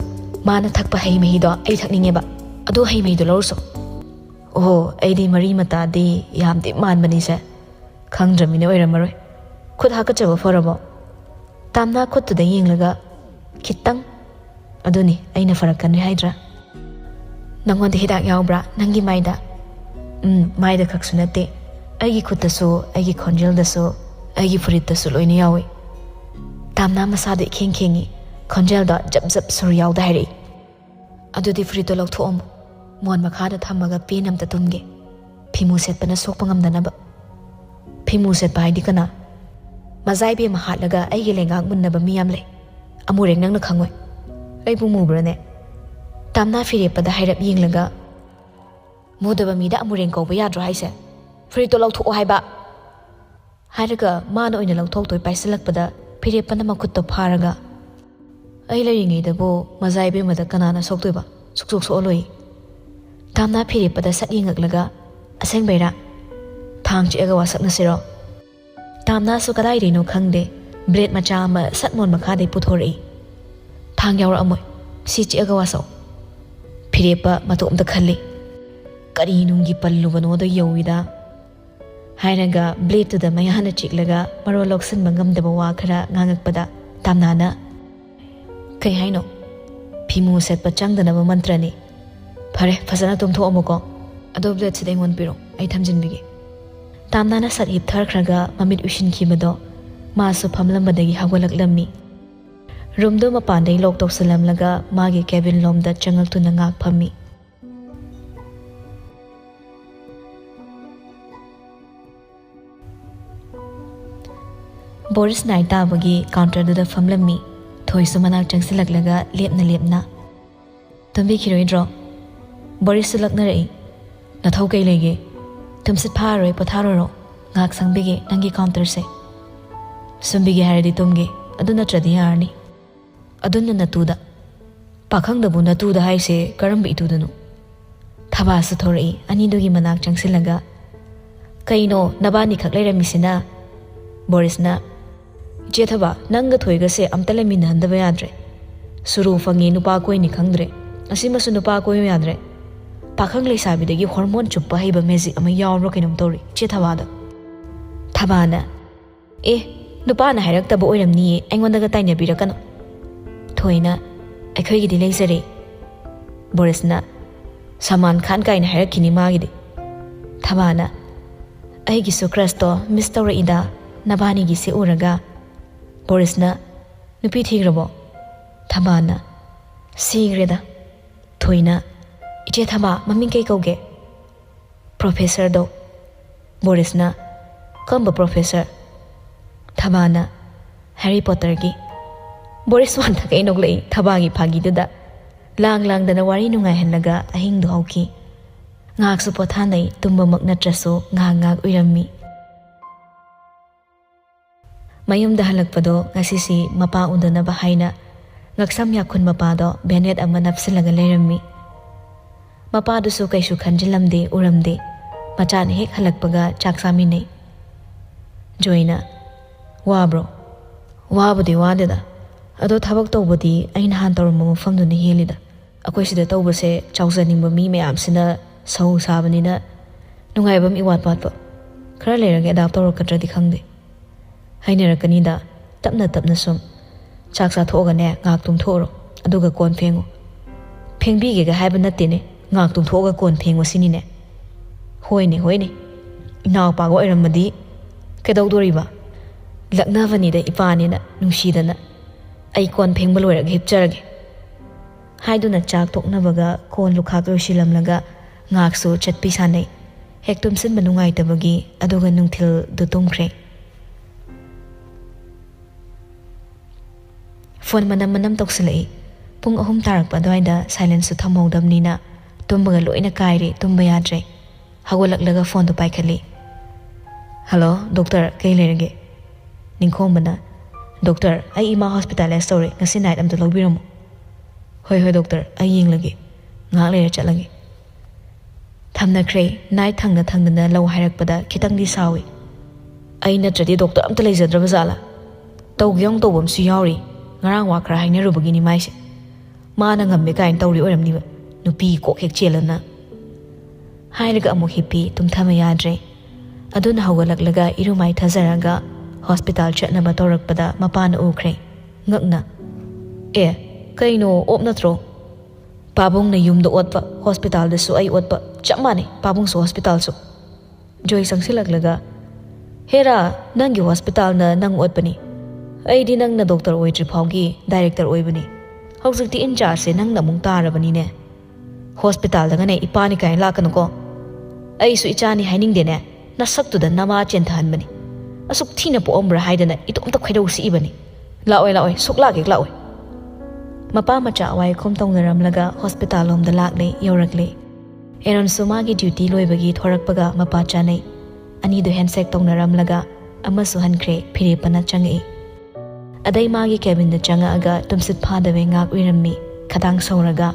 ꯃꯥꯅ ꯊꯛꯄ ꯍꯩ ꯃꯍꯤꯗꯣ ꯑꯩ ꯊꯛꯅꯤꯡꯉꯦꯕ ꯑꯗꯨ ꯍꯩ ꯃꯍꯤꯗꯣ ꯂꯧꯔꯨꯁꯨ ꯑꯣꯍꯣ ꯑꯩꯗꯤ ꯃꯔꯤ ꯃꯇꯥꯗꯤ ꯌꯥꯝꯗꯤ ꯃꯥꯟꯕꯅꯤꯁꯦ ꯈꯪꯗ꯭ꯔꯃꯤꯅ ꯑꯣꯏꯔꯝꯃꯔꯣꯏ ꯈꯨꯠ ꯍꯥꯀꯠꯆꯕ ꯐꯔꯕꯣ ꯇꯥꯝꯅꯥ ꯈꯨꯠꯇꯨꯗ ꯌꯦꯡꯂꯒ ꯈꯤꯇꯪ ꯑꯗꯨꯅꯤ ꯑꯩꯅ ꯐꯔꯛꯀꯅꯤ ꯍꯥꯏꯗ꯭ꯔꯥ ꯅꯪꯉꯣꯟꯗ ꯍꯤꯗꯥꯛ ꯌꯥꯎꯕ꯭ꯔꯥ ꯅꯪꯒꯤ ꯃꯥꯏꯗ ꯃꯥꯏꯗ ꯈꯛꯁꯨ ꯅꯠꯇꯦ ꯑꯩꯒꯤ ꯈꯨꯠꯇꯁꯨ ꯑꯩꯒꯤ ꯈꯣꯟꯖꯦꯜꯗꯁꯨ ꯑꯩꯒꯤ ꯐꯨꯔꯤꯠꯇꯁꯨ ꯂꯣꯏꯅ ꯌꯥꯎꯏ ꯇꯥꯝꯅꯥ ꯃꯁꯥꯗ ꯏꯈꯦꯡ ꯈꯦꯡꯉꯤ ꯈꯣꯟꯖꯦꯜꯗꯣ ꯖꯞ ꯁꯨꯔ ꯌꯥꯎꯗ ꯍꯥꯏꯔꯛꯏ ꯑꯗꯨꯗꯤ ꯐꯨꯔꯤꯠꯇꯣ ꯂꯧꯊꯣꯛꯑꯝꯃꯨ ꯃꯣꯟ ꯃꯈꯥꯗ ꯊꯝꯃꯒ ꯄꯦꯟ ꯑꯝꯇ ꯇꯨꯝꯒꯦ ꯐꯤꯃꯨ ꯁꯦꯠꯄꯅ ꯁꯣꯛꯄ ꯉꯝꯗꯅꯕ ꯐꯤꯃꯨ ꯁꯦꯠꯄ ꯍꯥꯏꯗꯤ ꯀꯅꯥ ꯃꯖꯥꯏꯕꯦꯝꯃ ꯍꯥꯠꯂꯒ ꯑꯩꯒꯤ ꯂꯩꯉꯥꯛ ꯃꯨꯟꯅꯕ ꯃꯤ ꯌꯥꯝ ꯂꯩ ꯑꯃꯨꯔꯦꯡ ꯅꯪꯅ ꯈꯪꯉꯣꯏ ꯑꯩꯕꯨ ꯃꯨꯕ꯭ꯔꯅꯦ ꯇꯥꯝꯅꯥ ꯐꯤꯔꯦꯞꯄꯗ ꯍꯥꯏꯔꯞ ꯌꯦꯡꯂꯒ ꯃꯨꯗꯕ ꯃꯤꯗ ꯑꯃꯨꯔꯦꯡ ꯀꯧꯕ ꯌꯥꯗ꯭ꯔꯣ ꯍꯥꯏꯁꯦ ꯐꯨꯔꯤꯠꯇꯣ ꯂꯧꯊꯣꯛꯑꯣ ꯍꯥꯏꯕ ꯍꯥꯏꯔꯒ ꯃꯥꯅ ꯑꯣꯏꯅ ꯂꯧꯊꯣꯛꯇꯣꯏ ꯄꯥꯏꯁꯤꯜꯂꯛꯄꯗ ꯐꯤꯔꯦꯞꯄꯅ ꯃꯈꯨꯠꯇꯣ ꯐꯥꯔꯒ ꯑꯩ ꯂꯩꯔꯤꯉꯩꯗꯕꯨ ꯃꯖꯥꯏꯕꯦꯝꯃꯗ ꯀꯅꯥꯅ ꯁꯣꯛꯇꯣꯏꯕ ꯁꯨꯛꯁꯣꯛ ꯁꯣꯛꯑꯂꯣꯏ ꯇꯥꯝꯅꯥ ꯐꯤꯔꯦꯞꯄꯗ ꯁꯠ ꯌꯦꯡꯉꯛꯂꯒ ꯑꯁꯦꯡꯕꯩꯔꯥ ꯊꯥꯡ ꯆꯤꯛꯑꯒ ꯋꯥꯁꯛꯅꯁꯤꯔꯣ? ꯇꯥꯝꯅꯥꯁꯨ ꯀꯗꯥꯏꯗꯩꯅꯣ ꯈꯪꯗꯦ ꯕ꯭ꯂꯦꯗ ꯃꯆꯥ ꯑꯃ ꯁꯠꯃꯣꯟ ꯃꯈꯥꯗꯩ ꯄꯨꯊꯣꯔꯛꯏ꯫ ꯊꯥꯡ ꯌꯥꯎꯔꯛꯑꯝꯃꯣꯏ, ꯁꯤ ꯆꯤꯛꯑꯒ ꯋꯥꯁꯛꯑꯣ꯫ ꯐꯤꯔꯦꯞꯄ ꯃꯇꯣꯝꯇ ꯈꯜꯂꯤ꯫ ꯀꯔꯤ ꯅꯨꯡꯒꯤ ꯄꯜꯂꯨꯕꯅꯣꯗꯣ ꯌꯧꯏꯗ ꯍꯥꯏꯔꯒ ꯕ꯭ꯂꯦꯗꯇꯨꯗ ꯃꯌꯥꯅ ꯆꯤꯛꯂꯒ ꯃꯔꯣꯜ ꯂꯧꯁꯤꯟꯕ ꯉꯝꯗꯕ ꯋꯥ ꯈꯔ ꯉꯥꯡꯉꯛꯄꯗ ꯇꯥꯝꯅꯥꯅ ꯀꯩ ꯍꯥꯏꯅꯣ? ꯐꯤꯃꯨ ꯁꯦꯠꯄ ꯆꯪꯗꯅꯕ ꯃꯟꯇ꯭ꯔꯅꯤ꯫ ꯐꯔꯦ ꯐꯖꯅ ꯇꯨꯝꯊꯣꯛꯑꯝꯃꯨꯀꯣ, ꯑꯗꯣ ꯕ꯭ꯂꯦꯗꯁꯤꯗ ꯑꯩꯉꯣꯟꯗ ꯄꯤꯔꯣ, ꯑꯩ ꯊꯝꯖꯤꯟꯕꯤꯒꯦ꯫ ꯇꯥꯝꯅꯥꯅ ꯁꯠ ꯍꯤꯞꯊꯈ꯭ꯔꯒ ꯃꯃꯤꯠ ꯎꯏꯁꯤꯟꯈꯤꯕꯗꯣ ꯃꯥꯁꯨ ꯐꯝꯂꯝꯕꯗꯒꯤ ꯍꯧꯒꯠꯂꯛꯂꯝꯃꯤ꯫ ꯔꯨꯝꯗꯣ ꯃꯄꯥꯟꯗꯩ ꯂꯣꯛ ꯇꯧꯁꯤꯜꯂꯝꯂꯒ ꯃꯥꯒꯤ ꯀꯦꯕꯤꯟ ꯂꯣꯝꯗ ꯆꯪꯉꯛꯇꯨꯅ ꯉꯥꯛ ꯐꯝꯃꯤ꯫ ꯕꯣꯔꯤꯁ ꯅꯥꯏꯠ ꯇꯥꯕꯒꯤ ꯀꯥꯎꯟꯇꯔꯗꯨꯗ ꯐꯝꯂꯝꯃꯤ꯫ ꯊꯣꯏꯁꯨ ꯃꯅꯥꯛ ꯆꯪꯁꯤꯜꯂꯛꯂꯒ ꯂꯦꯞꯅ ꯂꯦꯞꯅ ꯇꯨꯝꯕꯤꯈꯤꯔꯣꯏꯗ꯭ꯔꯣ? ꯕꯣꯔꯤꯁꯁꯨ ꯂꯛꯅꯔꯛꯏ꯫ ꯅꯊꯧ ꯀꯩ ꯂꯩꯒꯦ? ꯇꯨꯝꯁꯤꯠ ꯐꯥꯔꯔꯣꯏ ꯄꯣꯊꯥꯔꯣꯔꯣ? ꯉꯥꯛ ꯁꯪꯕꯤꯒꯦ ꯅꯪꯒꯤ ꯀꯥꯎꯟꯇꯔꯁꯦ꯫ ꯁꯨꯝꯕꯤꯒꯦ ꯍꯥꯏꯔꯗꯤ ꯇꯨꯝꯒꯦ, ꯑꯗꯨ ꯅꯠꯇ꯭ꯔꯗꯤ ꯌꯥꯔꯅꯤ꯫ ꯑꯗꯨꯅ ꯅꯇꯨꯗ꯫ ꯄꯥꯈꯪꯗꯕꯨ ꯅꯇꯨꯗ ꯍꯥꯏꯁꯦ ꯀꯔꯝꯕ ꯏꯇꯨꯗꯅꯣ? ꯊꯕꯥꯁꯨ ꯊꯧꯔꯛꯏ ꯑꯅꯤꯗꯨꯒꯤ ꯃꯅꯥꯛ ꯆꯪꯁꯤꯜꯂꯒ꯫ ꯀꯩꯅꯣ ꯅꯕꯥꯅꯤꯈꯛ ꯂꯩꯔꯝꯃꯤꯁꯤꯅ? ꯕꯣꯔꯤꯁꯅ ꯏꯆꯦ ꯊꯕꯥ ꯅꯪꯒ ꯊꯣꯏꯒꯁꯦ ꯑꯝꯇ ꯂꯩꯃꯤꯟꯅꯍꯟꯗꯕ ꯌꯥꯗ꯭ꯔꯦ꯫ ꯁꯨꯔꯨ ꯐꯪꯉꯤ ꯅꯨꯄꯥ ꯀꯣꯏꯅꯤ ꯈꯪꯗ꯭ꯔꯦ, ꯑꯁꯤꯃꯁꯨ ꯅꯨꯄꯥ ꯀꯣꯏꯌꯨ ꯌꯥꯗ꯭ꯔꯦ꯫ ꯄꯥꯈꯪ ꯂꯩꯁꯥꯕꯤꯗꯒꯤ ꯍꯣꯔꯃꯣꯟ ꯆꯨꯞꯄ ꯍꯩꯕ ꯃꯦꯖꯤꯛ ꯑꯃ ꯌꯥꯎꯕ꯭ꯔꯥ ꯀꯩꯅꯣꯝ ꯇꯧꯔꯤ ꯏꯆꯦ ꯊꯕꯥꯗ꯫ ꯊꯕꯥꯅ ꯅꯨꯄꯥꯅ ꯍꯥꯏꯔꯛꯇꯕ ꯑꯣꯏꯔꯝꯅꯤꯌꯦ, ꯑꯩꯉꯣꯟꯗꯒ ꯇꯥꯏꯅꯕꯤꯔꯛꯀꯅꯨ꯫ ꯊꯣꯏꯅ ꯑꯩꯈꯣꯏꯒꯤꯗꯤ ꯂꯩꯖꯔꯦ꯫ ꯕꯣꯔꯤꯁꯅ ꯁꯜꯃꯥꯟ ꯈꯥꯟ ꯀꯥꯏꯅ ꯍꯥꯏꯔꯛꯈꯤꯅꯤ ꯃꯥꯒꯤꯗꯤ꯫ ꯊꯕꯥꯅ ꯑꯩꯒꯤꯁꯨ ꯀ꯭ꯔꯁꯇꯣ ꯃꯤꯁ ꯇꯧꯔꯛꯏꯗ ꯅꯕꯥꯅꯤꯒꯤꯁꯤ ꯎꯔꯒ꯫ ꯕꯣꯔꯤꯁꯅ ꯅꯨꯄꯤ ꯊꯤꯈ꯭ꯔꯕꯣ? ꯊꯕꯥꯅ ꯁꯤꯈ꯭ꯔꯦꯗ꯫ ꯊꯣꯏꯅ ꯏꯆꯦ ꯊꯕꯥ ꯃꯃꯤꯡ ꯀꯩ ꯀꯧꯒꯦ? ꯄ꯭ꯔꯣꯐꯦꯁꯔꯗꯣ꯫ ꯕꯣꯔꯤꯁꯅ ꯀꯔꯝꯕ ꯄ꯭ꯔꯣꯐꯦꯁꯔ? ꯊꯕꯥꯅ ꯍꯦꯔꯤ ꯄꯣꯇꯔꯒꯤ꯫ ꯕꯣꯔꯤꯁ ꯋꯥꯟꯊꯛ ꯅꯣꯛꯂꯛꯏ ꯊꯕꯥꯒꯤ ꯐꯥꯒꯤꯗꯨꯗ꯫ ꯂꯥꯡꯗꯅ ꯋꯥꯔꯤ ꯅꯨꯡꯉꯥꯏꯍꯜꯂꯒ ꯑꯍꯤꯡꯗꯨ ꯍꯧꯈꯤ꯫ ꯉꯥꯏꯍꯥꯛꯁꯨ ꯄꯣꯊꯥꯅꯩ, ꯇꯨꯝꯕꯃꯛ ꯅꯠꯇ꯭ꯔꯁꯨ ꯉꯥꯏꯍꯥꯛ ꯎꯏꯔꯝꯃꯤ꯫ ꯃꯌꯨꯝꯗ ꯍꯜꯂꯛꯄꯗꯣ ꯉꯁꯤꯁꯤ ꯃꯄꯥ ꯎꯅꯗꯅꯕ ꯍꯥꯏꯅ ꯉꯛꯁꯝ ꯌꯥꯈꯨꯟ ꯃꯄꯥꯗꯣ ꯕꯦꯅꯦꯠ ꯑꯃ ꯅꯞꯁꯤꯜꯂꯒ ꯂꯩꯔꯝꯃꯤ꯫ ꯃꯄꯥꯗꯨꯁꯨ ꯀꯩꯁꯨ ꯈꯟꯖꯤꯜꯂꯝꯗꯦ ꯎꯔꯝꯗꯦ꯫ ꯃꯆꯥꯅ ꯍꯦꯛ ꯍꯜꯂꯛꯄꯒ ꯆꯥꯛ ꯆꯥꯃꯤꯟꯅꯩ꯫ ꯖꯣꯏꯅ ꯋꯥꯕ꯭ꯔꯣ? ꯋꯥꯕꯨꯗꯤ ꯋꯥꯗꯦꯗ, ꯑꯗꯣ ꯊꯕꯛ ꯇꯧꯕꯗꯤ ꯑꯩ ꯅꯍꯥꯟ ꯇꯧꯔꯝꯕ ꯃꯐꯝꯗꯨꯅ ꯍꯦꯜꯂꯤꯗ꯫ ꯑꯩꯈꯣꯏ ꯁꯤꯗ ꯇꯧꯕꯁꯦ ꯆꯥꯎꯖꯅꯤꯡꯕ ꯃꯤ ꯃꯌꯥꯝꯁꯤꯅ ꯁꯧ ꯁꯥꯕꯅꯤꯅ ꯅꯨꯡꯉꯥꯏꯕꯝ ꯏꯋꯥꯠ ꯋꯥꯠꯄ꯫ ꯈꯔ ꯂꯩꯔꯒ ꯑꯦꯗꯥꯞ ꯇꯧꯔꯛꯀꯗ꯭ꯔꯗꯤ ꯈꯪꯗꯦ꯫ ꯍꯩꯅꯔꯛꯀꯅꯤꯗ ꯇꯞꯅ ꯁꯨꯝ꯫ ꯆꯥꯛ ꯆꯥꯊꯣꯛꯑꯒꯅꯦ ꯉꯥꯏꯍꯥꯛ ꯇꯨꯝꯊꯣꯛꯎꯔꯣ, ꯑꯗꯨꯒ ꯀꯣꯟ ꯐꯦꯡꯉꯨ꯫ ꯐꯦꯡꯕꯤꯒꯦꯒ ꯍꯥꯏꯕ ꯅꯠꯇꯦꯅꯦ, ꯉꯥꯏꯍꯥꯛ ꯇꯨꯝꯊꯣꯛꯑꯒ ꯀꯣꯟ ꯐꯦꯡꯉꯨ ꯁꯤꯅꯤꯅꯦ꯫ ꯍꯣꯏꯅꯦ ꯏꯅꯥꯎꯄꯥꯒ ꯑꯣꯏꯔꯝꯃꯗꯤ ꯀꯩꯗꯧꯗꯣꯔꯤꯕ? ꯂꯛꯅꯕꯅꯤꯗ ꯏꯄꯥꯅꯤꯅ ꯅꯨꯡꯁꯤꯗꯅ꯫ ꯑꯩ ꯀꯣꯟ ꯐꯦꯡꯕ ꯂꯣꯏꯔꯒ ꯍꯤꯞꯆꯔꯒꯦ ꯍꯥꯏꯗꯨꯅ ꯆꯥꯛ ꯇꯣꯛꯅꯕꯒ ꯀꯣꯟ ꯂꯨꯈꯥꯛ ꯂꯣꯏꯁꯤꯜꯂꯝꯂꯒ ꯉꯥꯏꯍꯥꯛꯁꯨ ꯆꯠꯄꯤ ꯁꯥꯟꯅꯩ꯫ ꯍꯦꯛ ꯇꯨꯝꯁꯤꯟꯕ ꯅꯨꯡꯉꯥꯏꯇꯕꯒꯤ, ꯑꯗꯨꯒ ꯅꯨꯡꯊꯤꯜꯗꯨ ꯇꯨꯝꯈ꯭ꯔꯦ꯫ ꯐꯣꯟ ꯃꯅꯝ ꯇꯧꯁꯤꯜꯂꯛꯏ꯫ ꯄꯨꯡ 3 ꯇꯥꯔꯛꯄ ꯑꯗꯨꯋꯥꯏꯗ ꯁꯥꯏꯂꯦꯟꯁꯁꯨ ꯊꯝꯍꯧꯗꯕꯅꯤꯅ ꯇꯨꯝꯕꯒ ꯂꯣꯏꯅ ꯀꯥꯏꯔꯦ, ꯇꯨꯝꯕ ꯌꯥꯗ꯭ꯔꯦ꯫ ꯍꯧꯒꯠꯂꯛꯂꯒ ꯐꯣꯟꯗꯣ ꯄꯥꯏꯈꯠꯂꯤ꯫ ꯍꯜꯂꯣ ꯗꯣꯛꯇꯔ, ꯀꯩ ꯂꯩꯔꯒꯦ? ꯅꯤꯡꯈꯣꯝꯕꯅ ꯗꯣꯛꯇꯔ ꯑꯩ ꯏꯃꯥ ꯍꯣꯁꯄꯤꯇꯥꯂꯥꯏꯁ ꯇꯧꯔꯦ, ꯉꯁꯤ ꯅꯥꯏꯠ ꯑꯝꯇ ꯂꯧꯕꯤꯔꯝꯃꯣ꯫ ꯍꯣꯏ ꯗꯣꯛꯇꯔ, ꯑꯩ ꯌꯦꯡꯂꯒꯦ, ꯉꯥꯏꯍꯥꯛ ꯂꯩꯔ ꯆꯠꯂꯒꯦ꯫ ꯊꯝꯅꯈ꯭ꯔꯦ꯫ ꯅꯥꯏꯠ ꯊꯪꯅ ꯂꯧ ꯍꯥꯏꯔꯛꯄꯗ ꯈꯤꯇꯪꯗꯤ ꯁꯥꯎꯏ꯫ ꯑꯩ ꯅꯠꯇ꯭ꯔꯗꯤ ꯗꯣꯛꯇꯔ ꯑꯝꯇ ꯂꯩꯖꯗ꯭ꯔꯕ ꯖꯥꯠꯂꯥ? ꯇꯧꯒꯦ ꯇꯧꯕ ꯑꯃꯁꯨ ꯌꯥꯎꯔꯤ꯫ ꯉꯔꯥꯡ ꯋꯥ ꯈꯔ ꯍꯥꯏꯅꯔꯨꯕꯒꯤꯅꯤ ꯃꯥꯏꯁꯦ꯫ ꯃꯥꯅ ꯉꯝꯃꯦ ꯀꯥꯏꯅ ꯇꯧꯔꯤ ꯑꯣꯏꯔꯝꯅꯤꯕ, ꯅꯨꯄꯤ ꯀꯣꯛ ꯍꯦꯛ ꯆꯦꯜꯂꯅ꯫ ꯍꯥꯏꯔꯒ ꯑꯃꯨꯛ ꯍꯤꯞꯄꯤ, ꯇꯨꯝꯊꯕ ꯌꯥꯗ꯭ꯔꯦ꯫ ꯑꯗꯨꯅ ꯍꯧꯒꯠꯂꯛꯂꯒ ꯏꯔꯨꯃꯥꯏ ꯊꯖꯔꯒ ꯍꯣꯁꯄꯤꯇꯥꯜ ꯆꯠꯅꯕ ꯇꯧꯔꯛꯄꯗ ꯃꯄꯥꯅ ꯎꯈ꯭ꯔꯦ, ꯉꯛꯅ ꯀꯩꯅꯣ ꯑꯣꯞ ꯅꯠꯇ꯭ꯔꯣ? ꯄꯥꯕꯨꯡꯅ ꯌꯨꯝꯗ ꯑꯣꯠꯄ, ꯍꯣꯁꯄꯤꯇꯥꯜꯗꯁꯨ ꯑꯩ ꯑꯣꯠꯄ, ꯆꯞ ꯃꯥꯟꯅꯩ, ꯄꯥꯕꯨꯡꯁꯨ ꯍꯣꯁꯄꯤꯇꯥꯜꯁꯨ꯫ ꯖꯣꯏ ꯆꯪꯁꯤꯜꯂꯛꯂꯒ ꯍꯦꯔꯥ ꯅꯪꯒꯤ ꯍꯣꯁꯄꯤꯇꯥꯜꯅ ꯅꯪ ꯑꯣꯠꯄꯅꯤ, ꯑꯩꯗꯤ ꯅꯪꯅ ꯗꯣꯛꯇꯔ ꯑꯣꯏꯗ꯭ꯔꯤ ꯐꯥꯎꯒꯤ ꯗꯥꯏꯔꯦꯛꯇꯔ ꯑꯣꯏꯕꯅꯤ, ꯍꯧꯖꯤꯛꯇꯤ ꯏꯟꯆꯥꯔꯖꯁꯦ ꯅꯪꯅ ꯑꯃꯨꯛ ꯇꯥꯔꯕꯅꯤꯅꯦ꯫ ꯍꯣꯁꯄꯤꯇꯥꯜꯗꯒꯅꯦ ꯏꯄꯥꯅꯤ ꯀꯥꯏꯅ ꯂꯥꯛꯀꯅꯨꯀꯣ꯫ ꯑꯩꯁꯨ ꯏꯆꯥꯅꯤ ꯍꯥꯏꯅꯤꯡꯗꯦꯅꯦ, ꯅꯁꯛꯇꯨꯗ ꯅꯃꯥ ꯆꯦꯟꯊꯍꯟꯕꯅꯤ꯫ ꯑꯁꯨꯛ ꯊꯤꯅ ꯄꯣꯛꯑꯝꯕ꯭ꯔꯥ ꯍꯥꯏꯗꯅ ꯏꯇꯣꯝꯇ ꯈꯣꯏꯗꯧ ꯁꯤꯛꯏꯕꯅꯤ꯫ ꯂꯥꯛꯑꯣꯏ ꯁꯨꯛꯂꯥꯛ ꯍꯦꯛ ꯂꯥꯛꯑꯣꯏ꯫ ꯃꯄꯥ ꯃꯆꯥ ꯑꯋꯥꯏꯈꯣꯝ ꯇꯧꯅꯔꯝꯂꯒ ꯍꯣꯁꯄꯤꯇꯥꯜ ꯂꯣꯝꯗ ꯂꯥꯛꯂꯦ, ꯌꯧꯔꯛꯂꯦ꯫ ꯑꯦꯔꯣꯟꯁꯨ ꯃꯥꯒꯤ ꯗ꯭ꯌꯨꯇꯤ ꯂꯣꯏꯕꯒꯤ ꯊꯣꯔꯛꯄꯒ ꯃꯄꯥ ꯆꯥꯅꯩ꯫ ꯑꯅꯤꯗꯨ ꯍꯦꯟꯁꯦꯛ ꯇꯧꯅꯔꯝꯂꯒ ꯑꯃꯁꯨ ꯍꯟꯈ꯭ꯔꯦ, ꯐꯤꯔꯦꯞꯄꯅ ꯆꯪꯉꯛꯏ꯫ ꯑꯗꯩ ꯃꯥꯒꯤ ꯀꯦꯕꯤꯟꯗ ꯆꯪꯉꯛꯑꯒ ꯇꯨꯝꯁꯤꯠ ꯐꯥꯗꯕꯩ ꯉꯥꯛ ꯎꯏꯔꯝꯃꯤ, ꯈꯗꯥꯡ ꯁꯧꯔꯒ꯫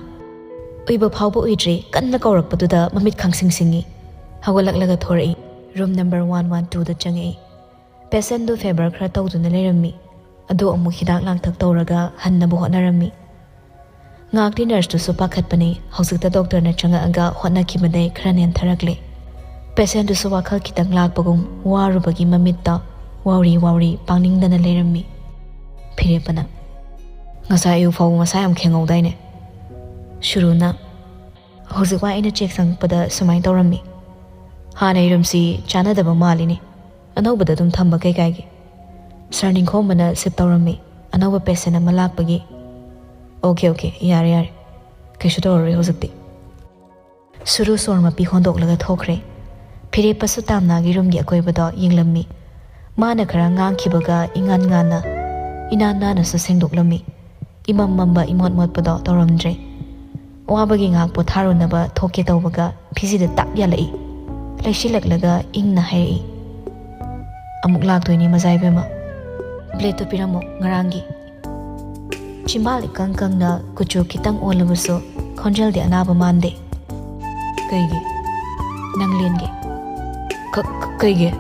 ꯎꯏꯕ ꯐꯥꯎꯕ ꯎꯏꯗ꯭ꯔꯤ, ꯀꯟꯅ ꯀꯧꯔꯛꯄꯗꯨꯗ ꯃꯃꯤꯠ ꯈꯪꯁꯤꯡ ꯁꯤꯡꯉꯤ꯫ ꯍꯧꯒꯠꯂꯛꯂꯒ ꯊꯣꯔꯛꯏ꯫ room number 112 da changi. Patient do fever khara tawduna lerami. Ado amu hidak langthak tawraga hannabu hotnarami. Ngakli nurse tu su pakhatpani hausukta doctor na changa aga hotnakibadai khara nen tharakle. Patient tu su wakhal kitang lakpagum warubagi mamitta wawri pangningdana lerami. Phirepana ngasai ayu faw ngasai am khengaudaine. Shuruna hozikwa ina check sangpada sumai tawrami. Hana irumsi chanadaba malini. Anobada dum thamba kai. Sarning khomana sip tawrami. Anoba patient ama lakpagi. Okay, yare. Kaishu tawri hozikti. Suru sorma pi hondoklaga thokre. Phire pasu tamna gi room gi akoibada yinglammi. Mana khara ngangkhibaga ingan ngana inana na su sengdoklami. Imam mamba imot pada tawramdre. Wabagi ngak potharo naba thoke tawbaga phisi da tak yalai. Laisilaklaga ingna hai. Amuk laktoini mazai bema. Blade to piramo ngarangi. Chimbali kangkang na kuchu kitang olabuso khonjal de anaba mande. Kaigi nanglenge. Kaigi